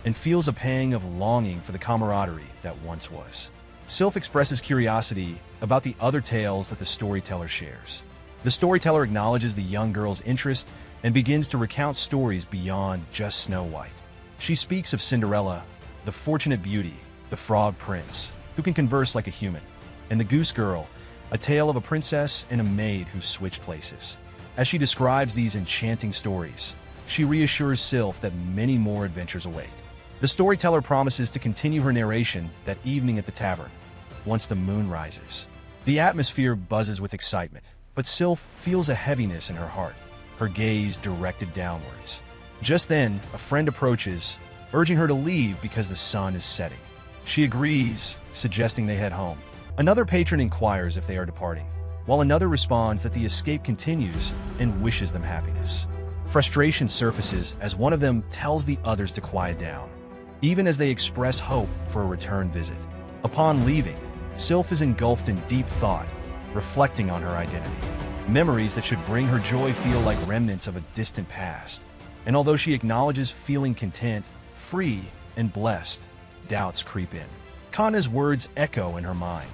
A: and feels a pang of longing for the camaraderie that once was. Sylph expresses curiosity about the other tales that the storyteller shares. The storyteller acknowledges the young girl's interest and begins to recount stories beyond just Snow White. She speaks of Cinderella, the Fortunate Beauty, the Frog Prince, who can converse like a human, and the Goose Girl, a tale of a princess and a maid who switched places. As she describes these enchanting stories, she reassures Sylph that many more adventures await. The storyteller promises to continue her narration that evening at the tavern, once the moon rises. The atmosphere buzzes with excitement, but Sylph feels a heaviness in her heart, her gaze directed downwards. Just then, a friend approaches, urging her to leave because the sun is setting. She agrees, suggesting they head home. Another patron inquires if they are departing, while another responds that the escape continues and wishes them happiness. Frustration surfaces as one of them tells the others to quiet down, even as they express hope for a return visit. Upon leaving, Sylph is engulfed in deep thought, reflecting on her identity. Memories that should bring her joy feel like remnants of a distant past. And although she acknowledges feeling content, free, and blessed, doubts creep in. Kanna's words echo in her mind,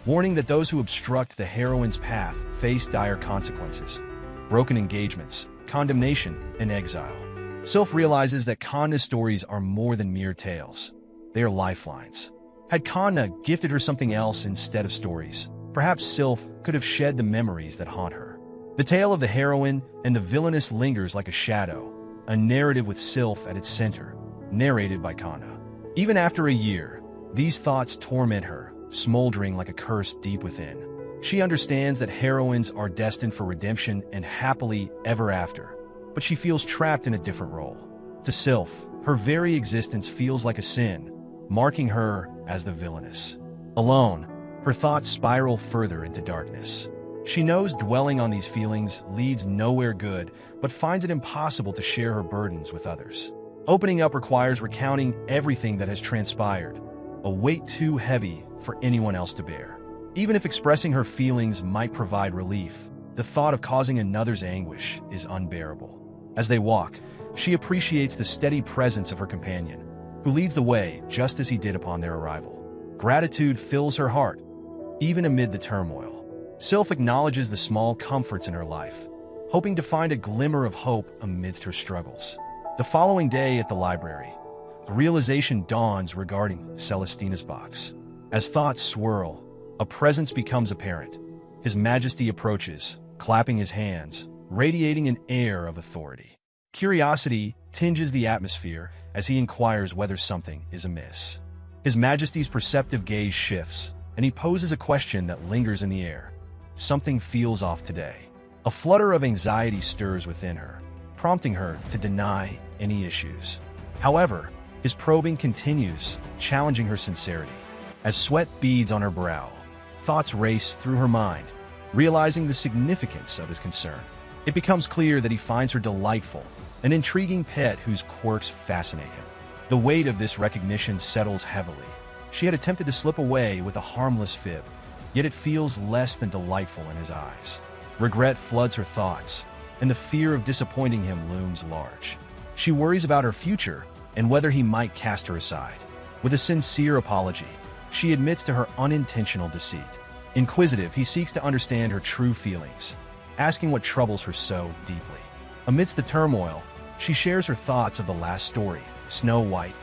A: warning that those who obstruct the heroine's path face dire consequences: broken engagements, condemnation, and exile. Sylph realizes that Kanna's stories are more than mere tales. They are lifelines. Had Kanna gifted her something else instead of stories, perhaps Sylph could have shed the memories that haunt her. The tale of the heroine and the villainess lingers like a shadow, a narrative with Sylph at its center, narrated by Kanna. Even after a year, these thoughts torment her, smoldering like a curse deep within. She understands that heroines are destined for redemption and happily ever after, but she feels trapped in a different role. To Sylph, her very existence feels like a sin, marking her as the villainess. Alone, her thoughts spiral further into darkness. She knows dwelling on these feelings leads nowhere good, but finds it impossible to share her burdens with others. Opening up requires recounting everything that has transpired, a weight too heavy for anyone else to bear. Even if expressing her feelings might provide relief, the thought of causing another's anguish is unbearable. As they walk, she appreciates the steady presence of her companion, who leads the way just as he did upon their arrival. Gratitude fills her heart, even amid the turmoil. Sylph acknowledges the small comforts in her life, hoping to find a glimmer of hope amidst her struggles. The following day at the library, a realization dawns regarding Celestina's box. As thoughts swirl, a presence becomes apparent. His Majesty approaches, clapping his hands, radiating an air of authority. Curiosity tinges the atmosphere as he inquires whether something is amiss. His Majesty's perceptive gaze shifts, and he poses a question that lingers in the air. Something feels off today. A flutter of anxiety stirs within her, prompting her to deny any issues. However, his probing continues, challenging her sincerity. As sweat beads on her brow, thoughts race through her mind, realizing the significance of his concern. It becomes clear that he finds her delightful, an intriguing pet whose quirks fascinate him. The weight of this recognition settles heavily. She had attempted to slip away with a harmless fib, yet it feels less than delightful in his eyes. Regret floods her thoughts, and the fear of disappointing him looms large. She worries about her future and whether he might cast her aside. With a sincere apology, she admits to her unintentional deceit. Inquisitive, he seeks to understand her true feelings, asking what troubles her so deeply. Amidst the turmoil, she shares her thoughts of the last story, Snow White,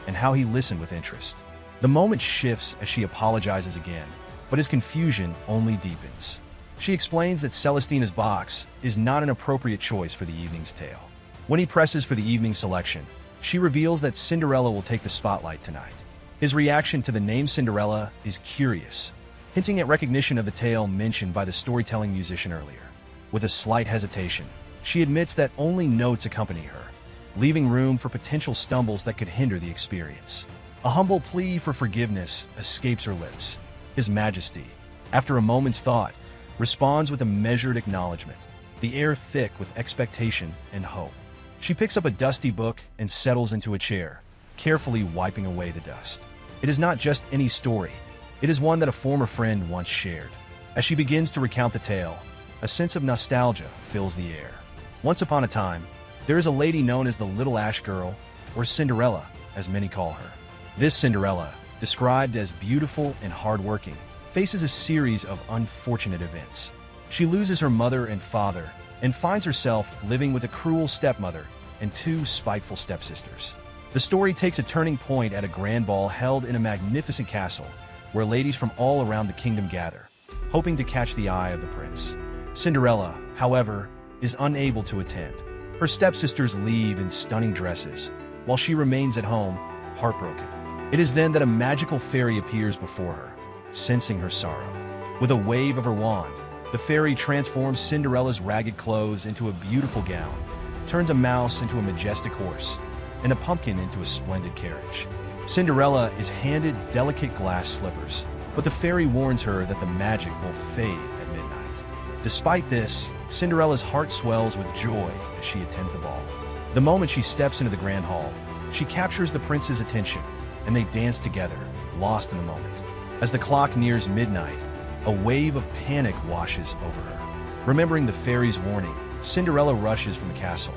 A: and how he listened with interest. The moment shifts as she apologizes again, but his confusion only deepens. She explains that Celestina's box is not an appropriate choice for the evening's tale. When he presses for the evening selection, she reveals that Cinderella will take the spotlight tonight. His reaction to the name Cinderella is curious, hinting at recognition of the tale mentioned by the storytelling musician earlier. With a slight hesitation, she admits that only notes accompany her, leaving room for potential stumbles that could hinder the experience. A humble plea for forgiveness escapes her lips. His Majesty, after a moment's thought, responds with a measured acknowledgement, the air thick with expectation and hope. She picks up a dusty book and settles into a chair, carefully wiping away the dust. It is not just any story. It is one that a former friend once shared. As she begins to recount the tale, a sense of nostalgia fills the air. Once upon a time, there is a lady known as the Little Ash Girl, or Cinderella, as many call her. This Cinderella, described as beautiful and hardworking, faces a series of unfortunate events. She loses her mother and father, and finds herself living with a cruel stepmother and two spiteful stepsisters. The story takes a turning point at a grand ball held in a magnificent castle, where ladies from all around the kingdom gather, hoping to catch the eye of the prince. Cinderella, however, is unable to attend. Her stepsisters leave in stunning dresses, while she remains at home, heartbroken. It is then that a magical fairy appears before her, sensing her sorrow. With a wave of her wand, the fairy transforms Cinderella's ragged clothes into a beautiful gown, turns a mouse into a majestic horse, and a pumpkin into a splendid carriage. Cinderella is handed delicate glass slippers, but the fairy warns her that the magic will fade at midnight. Despite this, Cinderella's heart swells with joy as she attends the ball. The moment she steps into the grand hall, she captures the prince's attention, and they dance together, lost in the moment. As the clock nears midnight, a wave of panic washes over her. Remembering the fairy's warning, Cinderella rushes from the castle,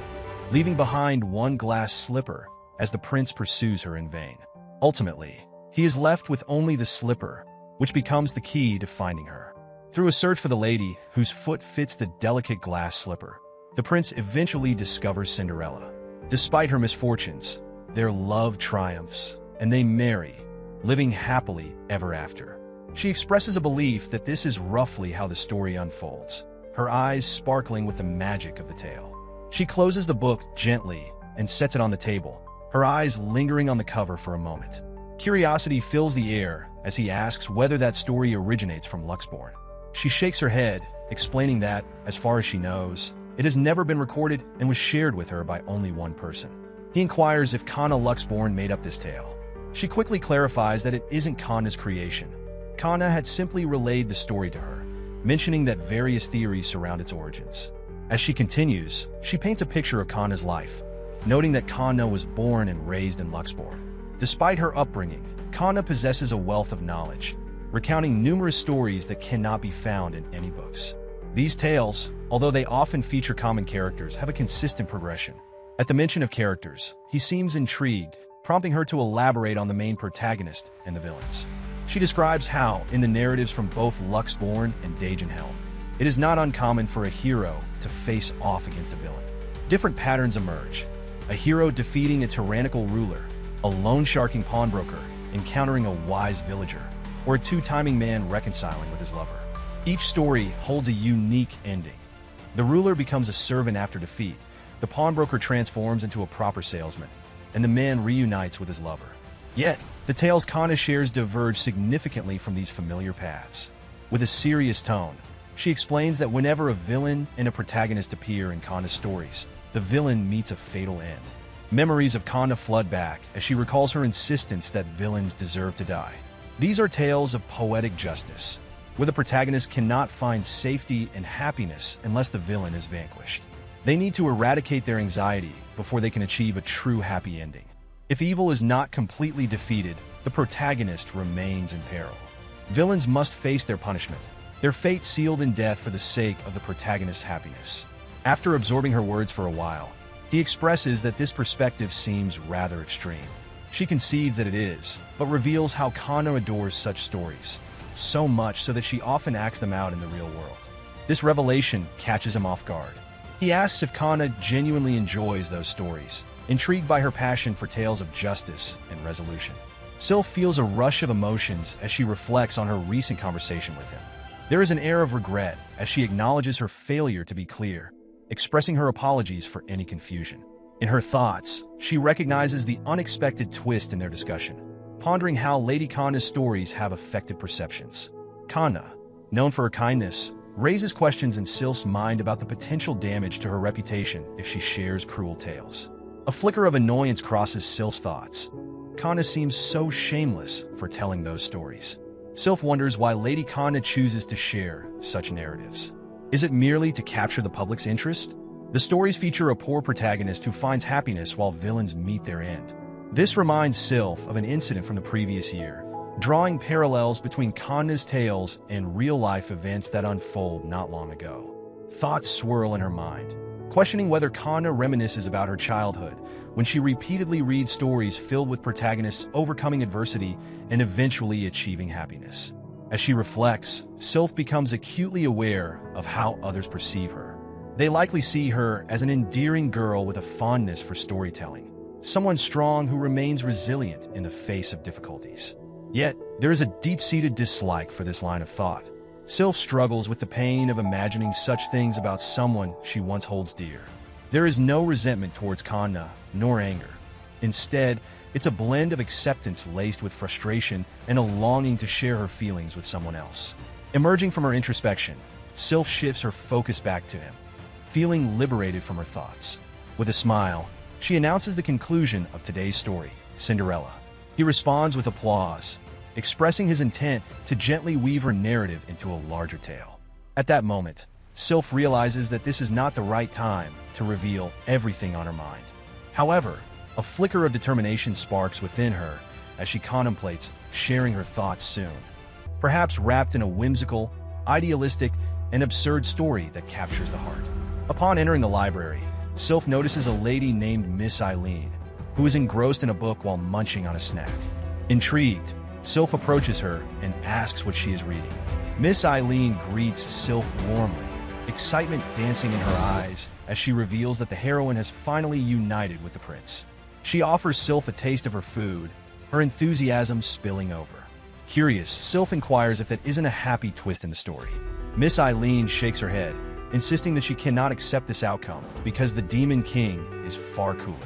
A: leaving behind one glass slipper as the prince pursues her in vain. Ultimately, he is left with only the slipper, which becomes the key to finding her. Through a search for the lady whose foot fits the delicate glass slipper, the prince eventually discovers Cinderella. Despite her misfortunes, their love triumphs, and they marry, living happily ever after. She expresses a belief that this is roughly how the story unfolds, her eyes sparkling with the magic of the tale. She closes the book gently and sets it on the table, her eyes lingering on the cover for a moment. Curiosity fills the air as he asks whether that story originates from Luxborn. She shakes her head, explaining that, as far as she knows, it has never been recorded and was shared with her by only one person. He inquires if Kana Luxborn made up this tale. She quickly clarifies that it isn't Kana's creation. Kana had simply relayed the story to her, mentioning that various theories surround its origins. As she continues, she paints a picture of Kana's life, noting that Kana was born and raised in Luxborn. Despite her upbringing, Kana possesses a wealth of knowledge, recounting numerous stories that cannot be found in any books. These tales, although they often feature common characters, have a consistent progression. At the mention of characters, he seems intrigued, prompting her to elaborate on the main protagonist and the villains. She describes how, in the narratives from both Luxborn and Dagenhelm, it is not uncommon for a hero to face off against a villain. Different patterns emerge: a hero defeating a tyrannical ruler, a loan-sharking pawnbroker encountering a wise villager, or a two-timing man reconciling with his lover. Each story holds a unique ending. The ruler becomes a servant after defeat, the pawnbroker transforms into a proper salesman, and the man reunites with his lover. Yet, the tales Kana shares diverge significantly from these familiar paths. With a serious tone, She explains that whenever a villain and a protagonist appear in Kanna's stories, the villain meets a fatal end. Memories of Kanna flood back as she recalls her insistence that villains deserve to die. These are tales of poetic justice, where the protagonist cannot find safety and happiness unless the villain is vanquished. They need to eradicate their anxiety before they can achieve a true happy ending. If evil is not completely defeated, the protagonist remains in peril. Villains must face their punishment, their fate sealed in death for the sake of the protagonist's happiness. After absorbing her words for a while, he expresses that this perspective seems rather extreme. She concedes that it is, but reveals how Kanna adores such stories, so much so that she often acts them out in the real world. This revelation catches him off guard. He asks if Kanna genuinely enjoys those stories, intrigued by her passion for tales of justice and resolution. Sylph feels a rush of emotions as she reflects on her recent conversation with him. There is an air of regret as she acknowledges her failure to be clear, expressing her apologies for any confusion. In her thoughts, she recognizes the unexpected twist in their discussion, pondering how Lady Kanna's stories have affected perceptions. Kanna, known for her kindness, raises questions in Sylph's mind about the potential damage to her reputation if she shares cruel tales. A flicker of annoyance crosses Sylph's thoughts. Kanna seems so shameless for telling those stories. Sylph wonders why Lady Kanna chooses to share such narratives. Is it merely to capture the public's interest? The stories feature a poor protagonist who finds happiness while villains meet their end. This reminds Sylph of an incident from the previous year, drawing parallels between Kanna's tales and real-life events that unfold not long ago. Thoughts swirl in her mind, questioning whether Kanna reminisces about her childhood when she repeatedly reads stories filled with protagonists overcoming adversity and eventually achieving happiness. As she reflects, Sylph becomes acutely aware of how others perceive her. They likely see her as an endearing girl with a fondness for storytelling, someone strong who remains resilient in the face of difficulties. Yet, there is a deep-seated dislike for this line of thought. Sylph struggles with the pain of imagining such things about someone she once holds dear. There is no resentment towards Kanna, nor anger. Instead, it's a blend of acceptance laced with frustration and a longing to share her feelings with someone else. Emerging from her introspection, Sylph shifts her focus back to him, feeling liberated from her thoughts. With a smile, she announces the conclusion of today's story, Cinderella. He responds with applause, expressing his intent to gently weave her narrative into a larger tale. At that moment, Sylph realizes that this is not the right time to reveal everything on her mind. However, a flicker of determination sparks within her as she contemplates sharing her thoughts soon, perhaps wrapped in a whimsical, idealistic, and absurd story that captures the heart. Upon entering the library, Sylph notices a lady named Miss Eileen, who is engrossed in a book while munching on a snack. Intrigued, Sylph approaches her and asks what she is reading. Miss Eileen greets Sylph warmly, excitement dancing in her eyes as she reveals that the heroine has finally united with the prince. She offers Sylph a taste of her food, her enthusiasm spilling over. Curious, Sylph inquires if that isn't a happy twist in the story. Miss Eileen shakes her head, insisting that she cannot accept this outcome because the Demon King is far cooler.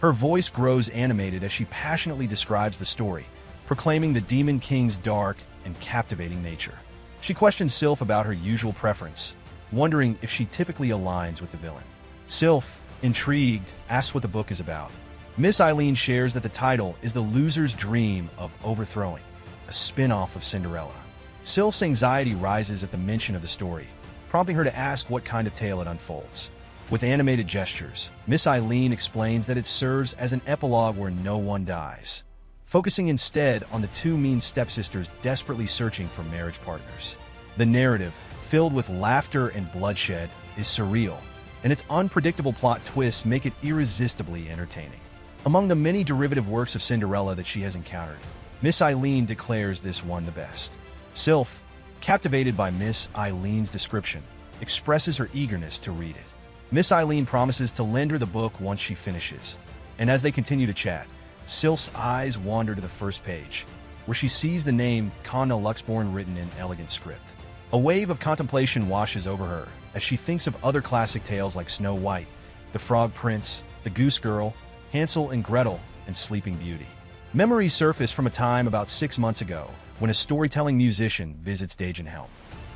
A: Her voice grows animated as she passionately describes the story, proclaiming the Demon King's dark and captivating nature. She questions Sylph about her usual preference, wondering if she typically aligns with the villain. Sylph, intrigued, asks what the book is about. Miss Eileen shares that the title is The Loser's Dream of Overthrowing, a spin-off of Cinderella. Sylph's anxiety rises at the mention of the story, prompting her to ask what kind of tale it unfolds. With animated gestures, Miss Eileen explains that it serves as an epilogue where no one dies, focusing instead on the two mean stepsisters desperately searching for marriage partners. The narrative, filled with laughter and bloodshed, is surreal, and its unpredictable plot twists make it irresistibly entertaining. Among the many derivative works of Cinderella that she has encountered, Miss Eileen declares this one the best. Sylph, captivated by Miss Eileen's description, expresses her eagerness to read it. Miss Eileen promises to lend her the book once she finishes, and as they continue to chat, Sylph's eyes wander to the first page, where she sees the name Kanna Luxborn written in elegant script. A wave of contemplation washes over her as she thinks of other classic tales like Snow White, The Frog Prince, The Goose Girl, Hansel and Gretel, and Sleeping Beauty. Memories surface from a time about 6 months ago when a storytelling musician visits Dagenhelm.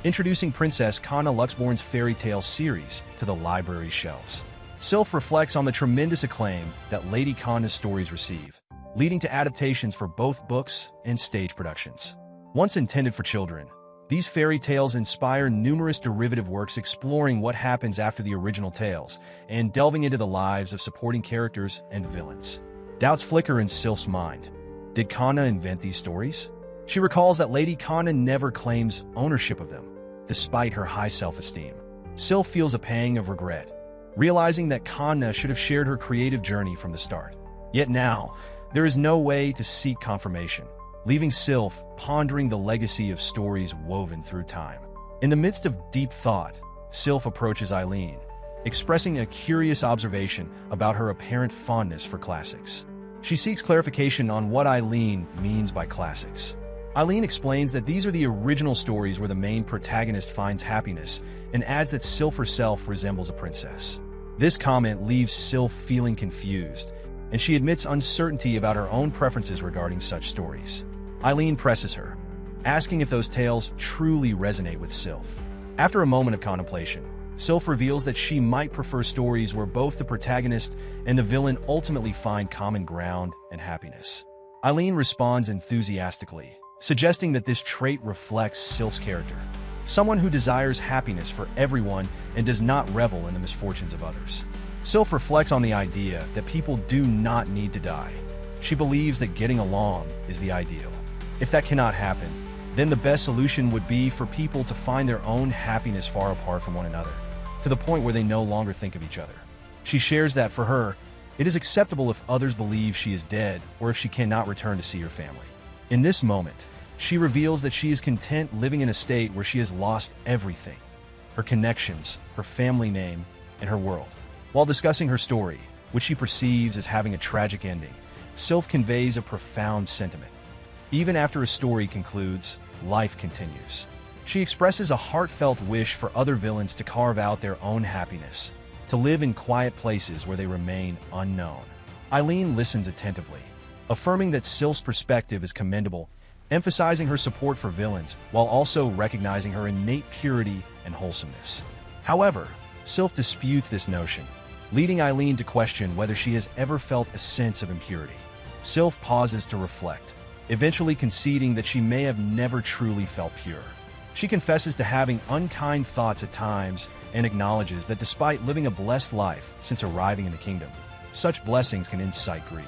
A: introducing Princess Kana Luxborn's fairy tale series to the library shelves. Sylph reflects on the tremendous acclaim that Lady Kana's stories receive, leading to adaptations for both books and stage productions. Once intended for children, these fairy tales inspire numerous derivative works exploring what happens after the original tales and delving into the lives of supporting characters and villains. Doubts flicker in Sylph's mind. Did Kana invent these stories? She recalls that Lady Kana never claims ownership of them, despite her high self-esteem. Sylph feels a pang of regret, realizing that Kana should have shared her creative journey from the start. Yet now, there is no way to seek confirmation, leaving Sylph pondering the legacy of stories woven through time. In the midst of deep thought, Sylph approaches Eileen, expressing a curious observation about her apparent fondness for classics. She seeks clarification on what Eileen means by classics. Eileen explains that these are the original stories where the main protagonist finds happiness, and adds that Sylph herself resembles a princess. This comment leaves Sylph feeling confused, and she admits uncertainty about her own preferences regarding such stories. Eileen presses her, asking if those tales truly resonate with Sylph. After a moment of contemplation, Sylph reveals that she might prefer stories where both the protagonist and the villain ultimately find common ground and happiness. Eileen responds enthusiastically, suggesting that this trait reflects Sylph's character, someone who desires happiness for everyone and does not revel in the misfortunes of others. Sylph reflects on the idea that people do not need to die. She believes that getting along is the ideal. If that cannot happen, then the best solution would be for people to find their own happiness far apart from one another, to the point where they no longer think of each other. She shares that for her, it is acceptable if others believe she is dead or if she cannot return to see her family. In this moment, she reveals that she is content living in a state where she has lost everything: her connections, her family name, and her world. While discussing her story, which she perceives as having a tragic ending, Sylph conveys a profound sentiment. Even after a story concludes, life continues. She expresses a heartfelt wish for other villains to carve out their own happiness, to live in quiet places where they remain unknown. Eileen listens attentively, affirming that Sylph's perspective is commendable, emphasizing her support for villains while also recognizing her innate purity and wholesomeness. However, Sylph disputes this notion, leading Eileen to question whether she has ever felt a sense of impurity. Sylph pauses to reflect, eventually conceding that she may have never truly felt pure. She confesses to having unkind thoughts at times and acknowledges that despite living a blessed life since arriving in the kingdom, such blessings can incite greed.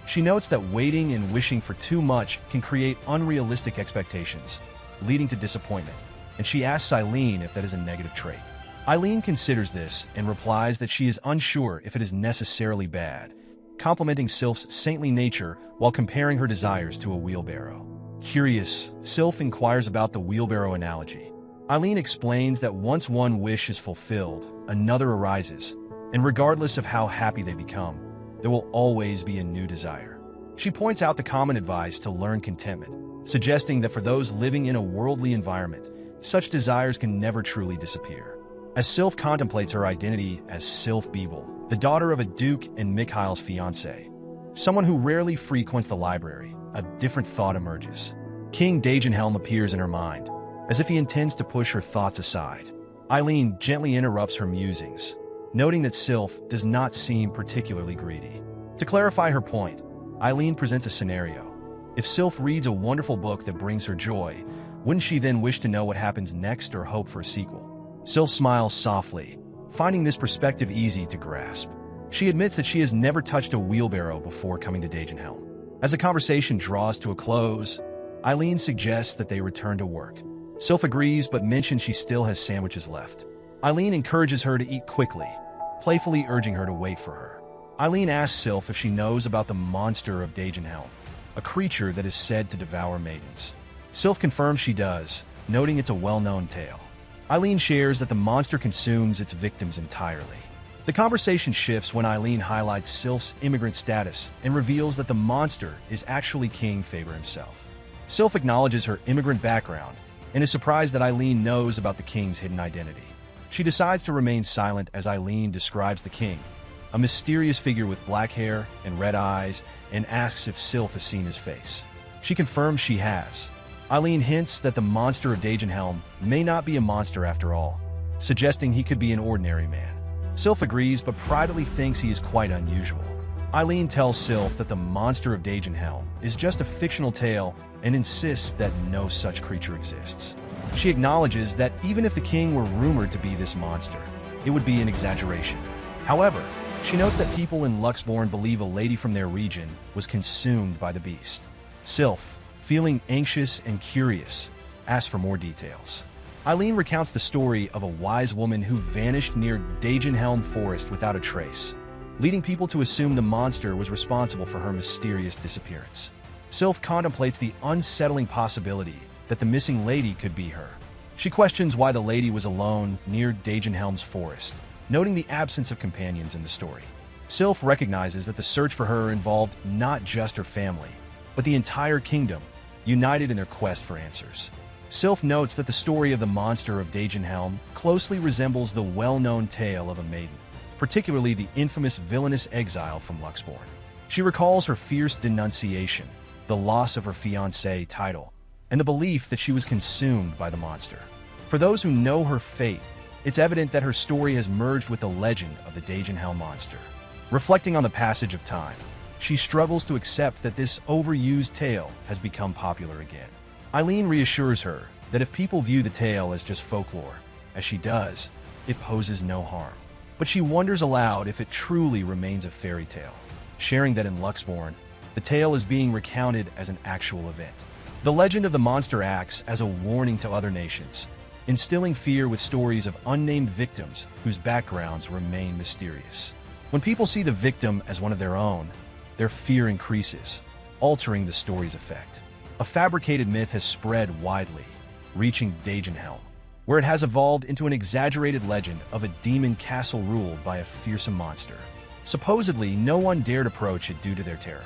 A: She notes that waiting and wishing for too much can create unrealistic expectations, leading to disappointment, and she asks Eileen if that is a negative trait. Eileen considers this and replies that she is unsure if it is necessarily bad, complimenting Sylph's saintly nature while comparing her desires to a wheelbarrow. Curious, Sylph inquires about the wheelbarrow analogy. Eileen explains that once one wish is fulfilled, another arises, and regardless of how happy they become, there will always be a new desire. She points out the common advice to learn contentment, suggesting that for those living in a worldly environment, such desires can never truly disappear. As Sylph contemplates her identity as Sylph Beeble, the daughter of a duke and Mikhail's fiancé, someone who rarely frequents the library, a different thought emerges. King Dagenhelm appears in her mind, as if he intends to push her thoughts aside. Eileen gently interrupts her musings, noting that Sylph does not seem particularly greedy. To clarify her point, Eileen presents a scenario. If Sylph reads a wonderful book that brings her joy, wouldn't she then wish to know what happens next or hope for a sequel? Sylph smiles softly, finding this perspective easy to grasp. She admits that she has never touched a wheelbarrow before coming to Dagenhelm. As the conversation draws to a close, Eileen suggests that they return to work. Sylph agrees but mentions she still has sandwiches left. Eileen encourages her to eat quickly, playfully urging her to wait for her. Eileen asks Sylph if she knows about the monster of Dagenhelm, a creature that is said to devour maidens. Sylph confirms she does, noting it's a well-known tale. Eileen shares that the monster consumes its victims entirely. The conversation shifts when Eileen highlights Sylph's immigrant status and reveals that the monster is actually King Faber himself. Sylph acknowledges her immigrant background and is surprised that Eileen knows about the king's hidden identity. She decides to remain silent as Eileen describes the king, a mysterious figure with black hair and red eyes, and asks if Sylph has seen his face. She confirms she has. Eileen hints that the monster of Dagenhelm may not be a monster after all, suggesting he could be an ordinary man. Sylph agrees but privately thinks he is quite unusual. Eileen tells Sylph that the monster of Dagenhelm is just a fictional tale and insists that no such creature exists. She acknowledges that even if the king were rumored to be this monster, it would be an exaggeration. However, she notes that people in Luxborn believe a lady from their region was consumed by the beast. Sylph, feeling anxious and curious, asks for more details. Eileen recounts the story of a wise woman who vanished near Dagenhelm Forest without a trace, leading people to assume the monster was responsible for her mysterious disappearance. Sylph contemplates the unsettling possibility that the missing lady could be her. She questions why the lady was alone near Dagenhelm's forest, noting the absence of companions in the story. Sylph recognizes that the search for her involved not just her family, but the entire kingdom, united in their quest for answers. Sylph notes that the story of the monster of Dagenhelm closely resembles the well-known tale of a maiden, particularly the infamous villainous exile from Luxborn. She recalls her fierce denunciation, the loss of her fiancé title, and the belief that she was consumed by the monster. For those who know her fate, it's evident that her story has merged with the legend of the Dagenhelm monster. Reflecting on the passage of time, she struggles to accept that this overused tale has become popular again. Eileen reassures her that if people view the tale as just folklore, as she does, it poses no harm. But she wonders aloud if it truly remains a fairy tale, sharing that in Luxborn, the tale is being recounted as an actual event. The legend of the monster acts as a warning to other nations, instilling fear with stories of unnamed victims whose backgrounds remain mysterious. When people see the victim as one of their own, their fear increases, altering the story's effect. A fabricated myth has spread widely, reaching Dagenhelm, where it has evolved into an exaggerated legend of a demon castle ruled by a fearsome monster. Supposedly, no one dared approach it due to their terror,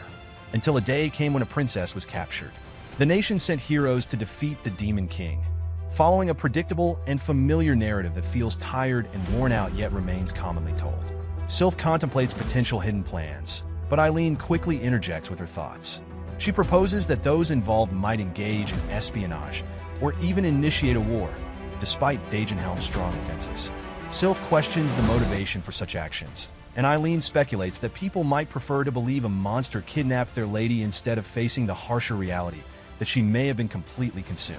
A: until a day came when a princess was captured. The nation sent heroes to defeat the Demon King, following a predictable and familiar narrative that feels tired and worn out yet remains commonly told. Sylph contemplates potential hidden plans, but Eileen quickly interjects with her thoughts. She proposes that those involved might engage in espionage or even initiate a war, despite Dagenhelm's strong defenses. Sylph questions the motivation for such actions, and Eileen speculates that people might prefer to believe a monster kidnapped their lady instead of facing the harsher reality that she may have been completely consumed.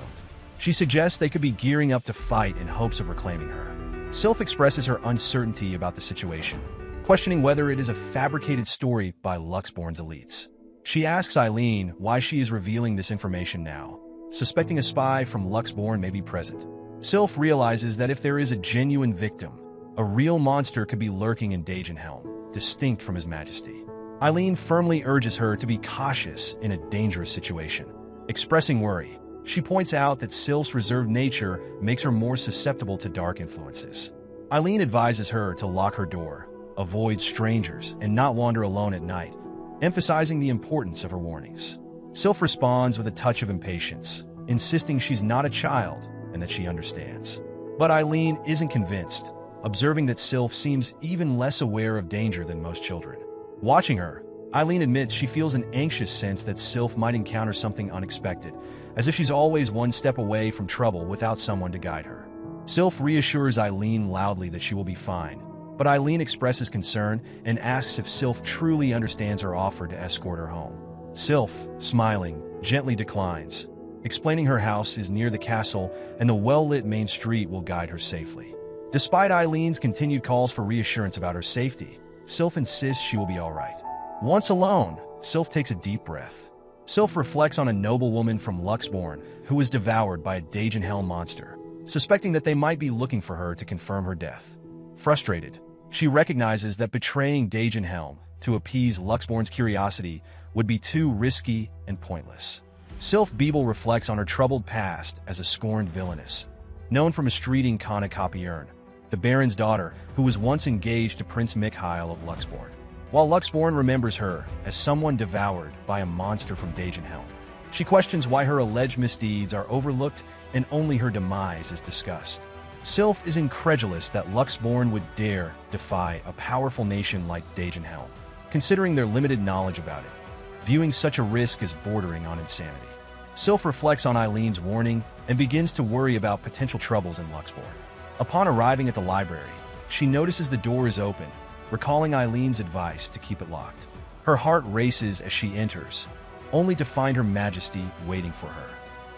A: She suggests they could be gearing up to fight in hopes of reclaiming her. Sylph expresses her uncertainty about the situation, questioning whether it is a fabricated story by Luxborn's elites. She asks Eileen why she is revealing this information now, suspecting a spy from Luxborn may be present. Sylph realizes that if there is a genuine victim, a real monster could be lurking in Dagenhelm, distinct from His Majesty. Eileen firmly urges her to be cautious in a dangerous situation. Expressing worry, she points out that Sylph's reserved nature makes her more susceptible to dark influences. Eileen advises her to lock her door, avoid strangers, and not wander alone at night, emphasizing the importance of her warnings. Sylph responds with a touch of impatience, insisting she's not a child and that she understands. But Eileen isn't convinced, observing that Sylph seems even less aware of danger than most children. Watching her, Eileen admits she feels an anxious sense that Sylph might encounter something unexpected, as if she's always one step away from trouble without someone to guide her. Sylph reassures Eileen loudly that she will be fine, but Eileen expresses concern and asks if Sylph truly understands her offer to escort her home. Sylph, smiling, gently declines, explaining her house is near the castle and the well-lit main street will guide her safely. Despite Eileen's continued calls for reassurance about her safety, Sylph insists she will be all right. Once alone, Sylph takes a deep breath. Sylph reflects on a noblewoman from Luxborn who was devoured by a Dagenhelm monster, suspecting that they might be looking for her to confirm her death. Frustrated, she recognizes that betraying Dagenhelm to appease Luxborn's curiosity would be too risky and pointless. Sylph Beeble reflects on her troubled past as a scorned villainess, known for mistreating Kanakapiern, the Baron's daughter who was once engaged to Prince Mikhail of Luxborn. While Luxborn remembers her as someone devoured by a monster from Dagenhelm, she questions why her alleged misdeeds are overlooked and only her demise is discussed. Sylph is incredulous that Luxborn would dare defy a powerful nation like Dagenhelm, considering their limited knowledge about it, viewing such a risk as bordering on insanity. Sylph reflects on Eileen's warning and begins to worry about potential troubles in Luxborn. Upon arriving at the library, she notices the door is open, recalling Eileen's advice to keep it locked. Her heart races as she enters, only to find Her Majesty waiting for her.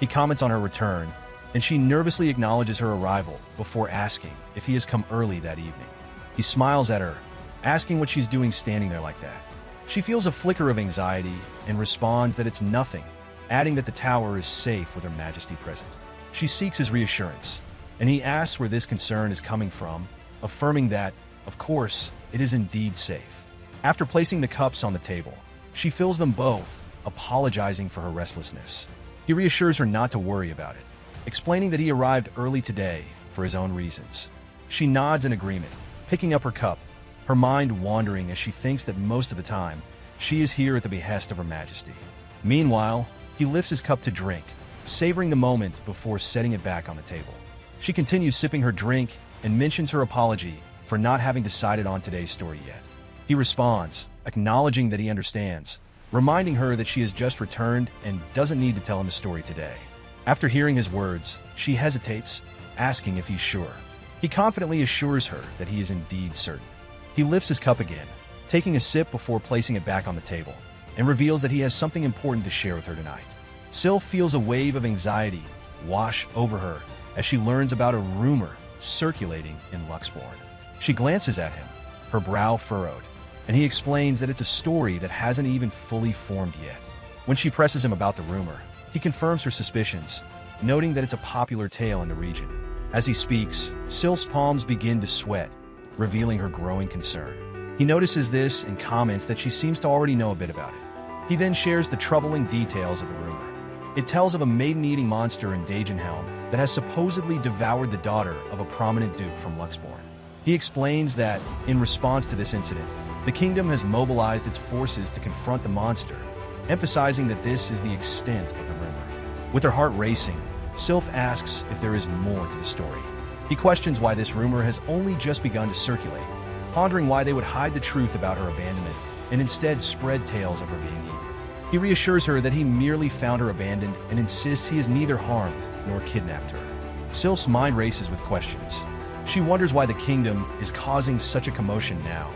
A: He comments on her return, and she nervously acknowledges her arrival before asking if he has come early that evening. He smiles at her, asking what she's doing standing there like that. She feels a flicker of anxiety and responds that it's nothing, adding that the tower is safe with Her Majesty present. She seeks his reassurance, and he asks where this concern is coming from, affirming that, of course, it is indeed safe. After placing the cups on the table, she fills them both, apologizing for her restlessness. He reassures her not to worry about it, explaining that he arrived early today for his own reasons. She nods in agreement, picking up her cup, her mind wandering as she thinks that most of the time, she is here at the behest of Her Majesty. Meanwhile, he lifts his cup to drink, savoring the moment before setting it back on the table. She continues sipping her drink and mentions her apology for not having decided on today's story yet. He responds, acknowledging that he understands, reminding her that she has just returned and doesn't need to tell him a story today. After hearing his words, she hesitates, asking if he's sure. He confidently assures her that he is indeed certain. He lifts his cup again, taking a sip before placing it back on the table, and reveals that he has something important to share with her tonight. Sylph feels a wave of anxiety wash over her as she learns about a rumor circulating in Luxborn. She glances at him, her brow furrowed, and he explains that it's a story that hasn't even fully formed yet. When she presses him about the rumor, he confirms her suspicions, noting that it's a popular tale in the region. As he speaks, Sylph's palms begin to sweat, revealing her growing concern. He notices this and comments that she seems to already know a bit about it. He then shares the troubling details of the rumor. It tells of a maiden-eating monster in Dagenhelm that has supposedly devoured the daughter of a prominent duke from Luxborn. He explains that, in response to this incident, the kingdom has mobilized its forces to confront the monster, emphasizing that this is the extent of the rumor. With her heart racing, Sylph asks if there is more to the story. He questions why this rumor has only just begun to circulate, pondering why they would hide the truth about her abandonment and instead spread tales of her being eaten. He reassures her that he merely found her abandoned and insists he has neither harmed nor kidnapped her. Sylph's mind races with questions. She wonders why the kingdom is causing such a commotion now,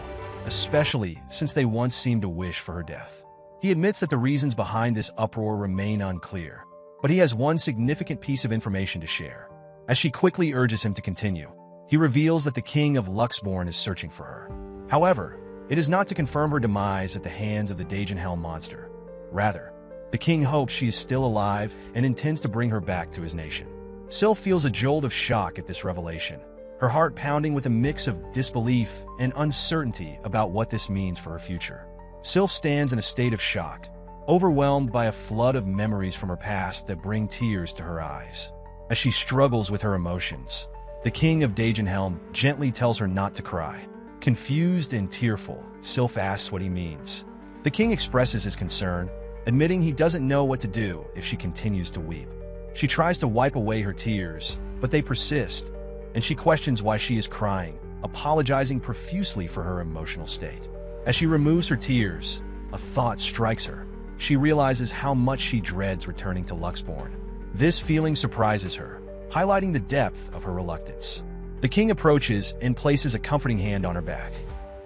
A: especially since they once seemed to wish for her death. He admits that the reasons behind this uproar remain unclear, but he has one significant piece of information to share. As she quickly urges him to continue, he reveals that the king of Luxborn is searching for her. However, it is not to confirm her demise at the hands of the Dagenhelm monster. Rather, the king hopes she is still alive and intends to bring her back to his nation. Sylph feels a jolt of shock at this revelation, her heart pounding with a mix of disbelief and uncertainty about what this means for her future. Sylph stands in a state of shock, overwhelmed by a flood of memories from her past that bring tears to her eyes. As she struggles with her emotions, the king of Dagenhelm gently tells her not to cry. Confused and tearful, Sylph asks what he means. The king expresses his concern, admitting he doesn't know what to do if she continues to weep. She tries to wipe away her tears, but they persist, and she questions why she is crying, apologizing profusely for her emotional state. As she removes her tears, a thought strikes her. She realizes how much she dreads returning to Luxborn. This feeling surprises her, highlighting the depth of her reluctance. The king approaches and places a comforting hand on her back.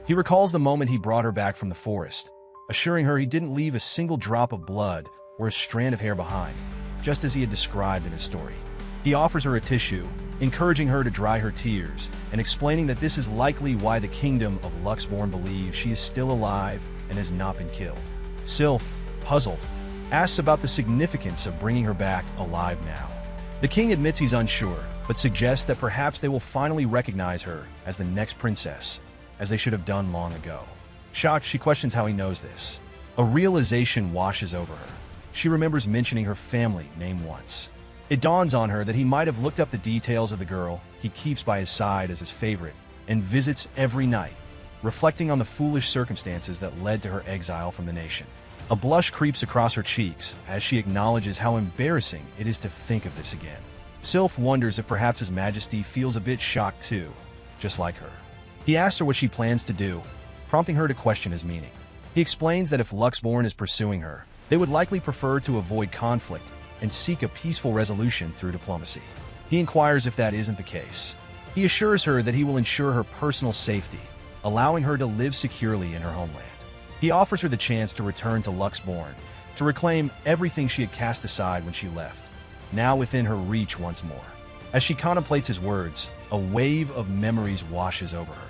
A: He recalls the moment he brought her back from the forest, assuring her he didn't leave a single drop of blood or a strand of hair behind, just as he had described in his story. He offers her a tissue, encouraging her to dry her tears, and explaining that this is likely why the kingdom of Luxborn believes she is still alive and has not been killed. Sylph, puzzled, asks about the significance of bringing her back alive now. The king admits he's unsure, but suggests that perhaps they will finally recognize her as the next princess, as they should have done long ago. Shocked, she questions how he knows this. A realization washes over her. She remembers mentioning her family name once. It dawns on her that he might have looked up the details of the girl he keeps by his side as his favorite and visits every night, reflecting on the foolish circumstances that led to her exile from the nation. A blush creeps across her cheeks as she acknowledges how embarrassing it is to think of this again. Sylph wonders if perhaps His Majesty feels a bit shocked too, just like her. He asks her what she plans to do, prompting her to question his meaning. He explains that if Luxborn is pursuing her, they would likely prefer to avoid conflict and seek a peaceful resolution through diplomacy. He inquires if that isn't the case. He assures her that he will ensure her personal safety, allowing her to live securely in her homeland. He offers her the chance to return to Luxborn, to reclaim everything she had cast aside when she left, now within her reach once more. As she contemplates his words, a wave of memories washes over her.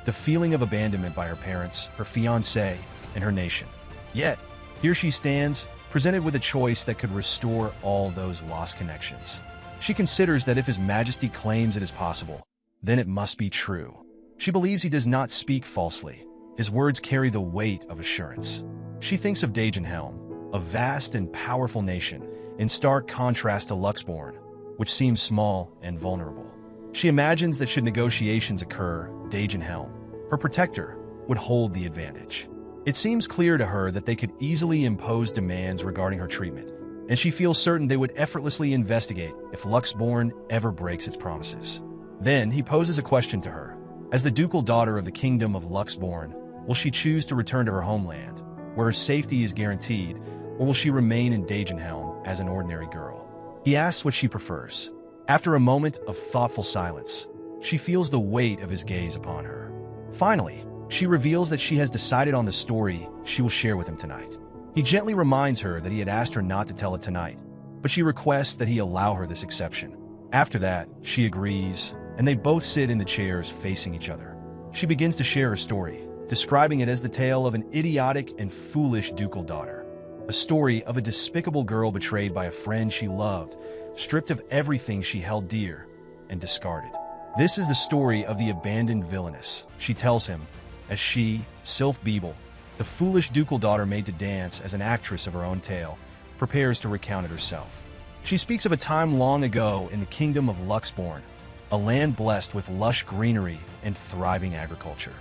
A: The feeling of abandonment by her parents, her fiancé, and her nation. Yet, here she stands, presented with a choice that could restore all those lost connections. She considers that if His Majesty claims it is possible, then it must be true. She believes he does not speak falsely. His words carry the weight of assurance. She thinks of Dagenhelm, a vast and powerful nation, in stark contrast to Luxborn, which seems small and vulnerable. She imagines that should negotiations occur, Dagenhelm, her protector, would hold the advantage. It seems clear to her that they could easily impose demands regarding her treatment, and she feels certain they would effortlessly investigate if Luxborn ever breaks its promises. Then he poses a question to her. As the ducal daughter of the kingdom of Luxborn, will she choose to return to her homeland, where her safety is guaranteed, or will she remain in Dagenhelm as an ordinary girl? He asks what she prefers. After a moment of thoughtful silence, she feels the weight of his gaze upon her. Finally, she reveals that she has decided on the story she will share with him tonight. He gently reminds her that he had asked her not to tell it tonight, but she requests that he allow her this exception. After that, she agrees, and they both sit in the chairs facing each other. She begins to share her story, describing it as the tale of an idiotic and foolish ducal daughter. A story of a despicable girl betrayed by a friend she loved, stripped of everything she held dear, and discarded. This is the story of the abandoned villainess, she tells him, as she, Sylph Beeble, the foolish ducal daughter made to dance as an actress of her own tale, prepares to recount it herself. She speaks of a time long ago in the kingdom of Luxborn, a land blessed with lush greenery and thriving agriculture.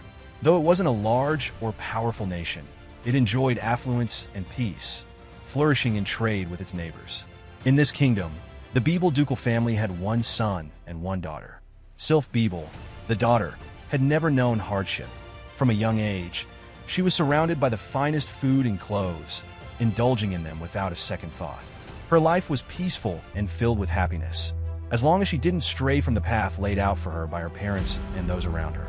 A: Though it wasn't a large or powerful nation, it enjoyed affluence and peace, flourishing in trade with its neighbors. In this kingdom, the Beeble ducal family had one son and one daughter. Sylph Beeble, the daughter, had never known hardship. From a young age, she was surrounded by the finest food and clothes, indulging in them without a second thought. Her life was peaceful and filled with happiness, as long as she didn't stray from the path laid out for her by her parents and those around her.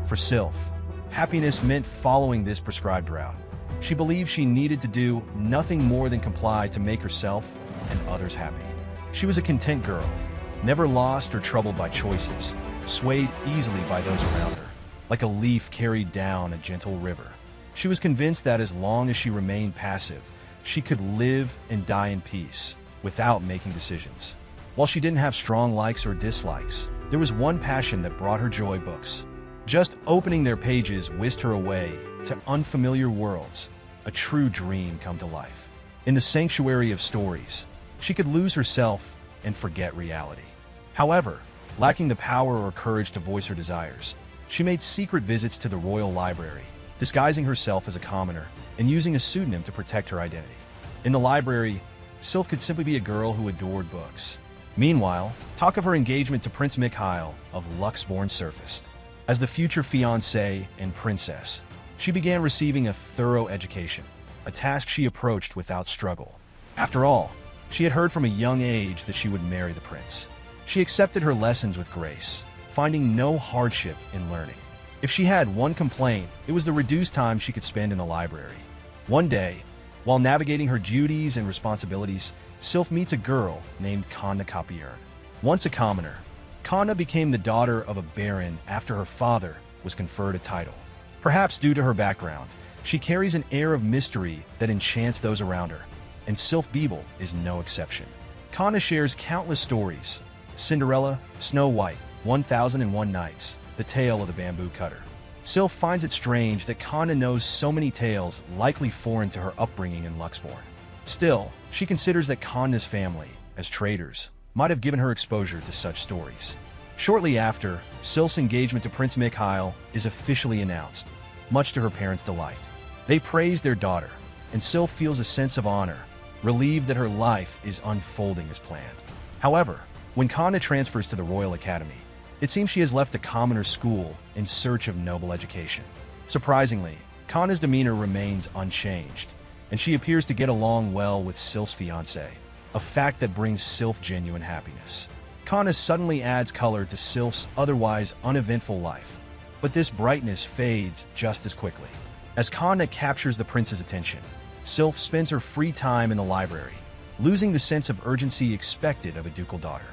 A: For Sylph, happiness meant following this prescribed route. She believed she needed to do nothing more than comply to make herself and others happy. She was a content girl, never lost or troubled by choices, swayed easily by those around her, like a leaf carried down a gentle river. She was convinced that as long as she remained passive, she could live and die in peace, without making decisions. While she didn't have strong likes or dislikes, there was one passion that brought her joy: books. Just opening their pages whisked her away to unfamiliar worlds, a true dream come to life. In the sanctuary of stories, she could lose herself and forget reality. However, lacking the power or courage to voice her desires, she made secret visits to the royal library, disguising herself as a commoner and using a pseudonym to protect her identity. In the library, Sylph could simply be a girl who adored books. Meanwhile, talk of her engagement to Prince Mikhail of Luxborn surfaced. As the future fiancée and princess, she began receiving a thorough education, a task she approached without struggle. After all, she had heard from a young age that she would marry the prince. She accepted her lessons with grace, finding no hardship in learning. If she had one complaint, it was the reduced time she could spend in the library. One day, while navigating her duties and responsibilities, Sylph meets a girl named Kanna Kapiern. Once a commoner, Kanna became the daughter of a baron after her father was conferred a title. Perhaps due to her background, she carries an air of mystery that enchants those around her, and Sylph Beeble is no exception. Kanna shares countless stories: Cinderella, Snow White, 1001 Nights, the tale of the bamboo cutter. Sylph finds it strange that Kanna knows so many tales likely foreign to her upbringing in Luxborn. Still, she considers that Kanna's family, as traders, might have given her exposure to such stories. Shortly after, Sylph's engagement to Prince Mikhail is officially announced, much to her parents' delight. They praise their daughter, and Sylph feels a sense of honor, relieved that her life is unfolding as planned. However, when Kanna transfers to the Royal Academy, it seems she has left a commoner school in search of noble education. Surprisingly, Kanna's demeanor remains unchanged, and she appears to get along well with Sylph's fiancé. a fact that brings Sylph genuine happiness. Kanna suddenly adds color to Sylph's otherwise uneventful life, but this brightness fades just as quickly. As Kanna captures the prince's attention, Sylph spends her free time in the library, losing the sense of urgency expected of a ducal daughter.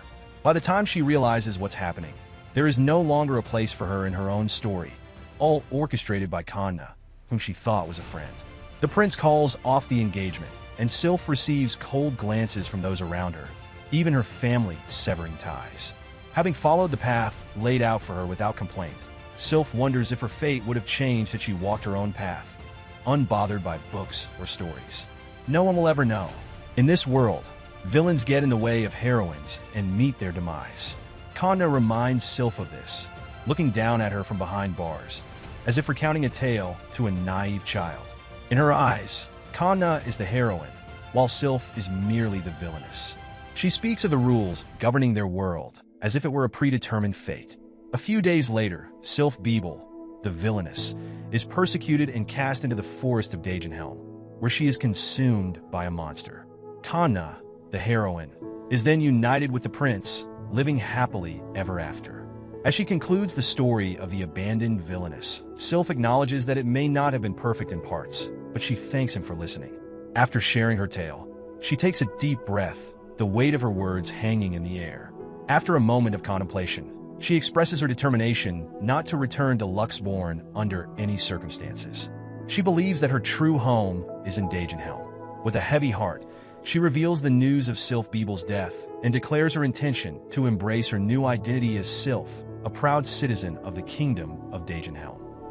A: By the time she realizes what's happening, there is no longer a place for her in her own story, all orchestrated by Kanna, whom she thought was a friend. The prince calls off the engagement, and Sylph receives cold glances from those around her, even her family severing ties. Having followed the path laid out for her without complaint, Sylph wonders if her fate would have changed had she walked her own path, unbothered by books or stories. No one will ever know. In this world, villains get in the way of heroines and meet their demise. Kanna reminds Sylph of this, looking down at her from behind bars, as if recounting a tale to a naive child. In her eyes, Kanna is the heroine, while Sylph is merely the villainess. She speaks of the rules governing their world, as if it were a predetermined fate. A few days later, Sylph Beeble, the villainess, is persecuted and cast into the forest of Dagenhelm, where she is consumed by a monster. Kanna, the heroine, is then united with the prince, living happily ever after. As she concludes the story of the abandoned villainess, Sylph acknowledges that it may not have been perfect in parts, but she thanks him for listening. After sharing her tale, she takes a deep breath, the weight of her words hanging in the air. After a moment of contemplation, she expresses her determination not to return to Luxborn under any circumstances. She believes that her true home is in Dagenhelm. With a heavy heart, she reveals the news of Sylph Beeble's death and declares her intention to embrace her new identity as Sylph, a proud citizen of the kingdom of Dagenhelm.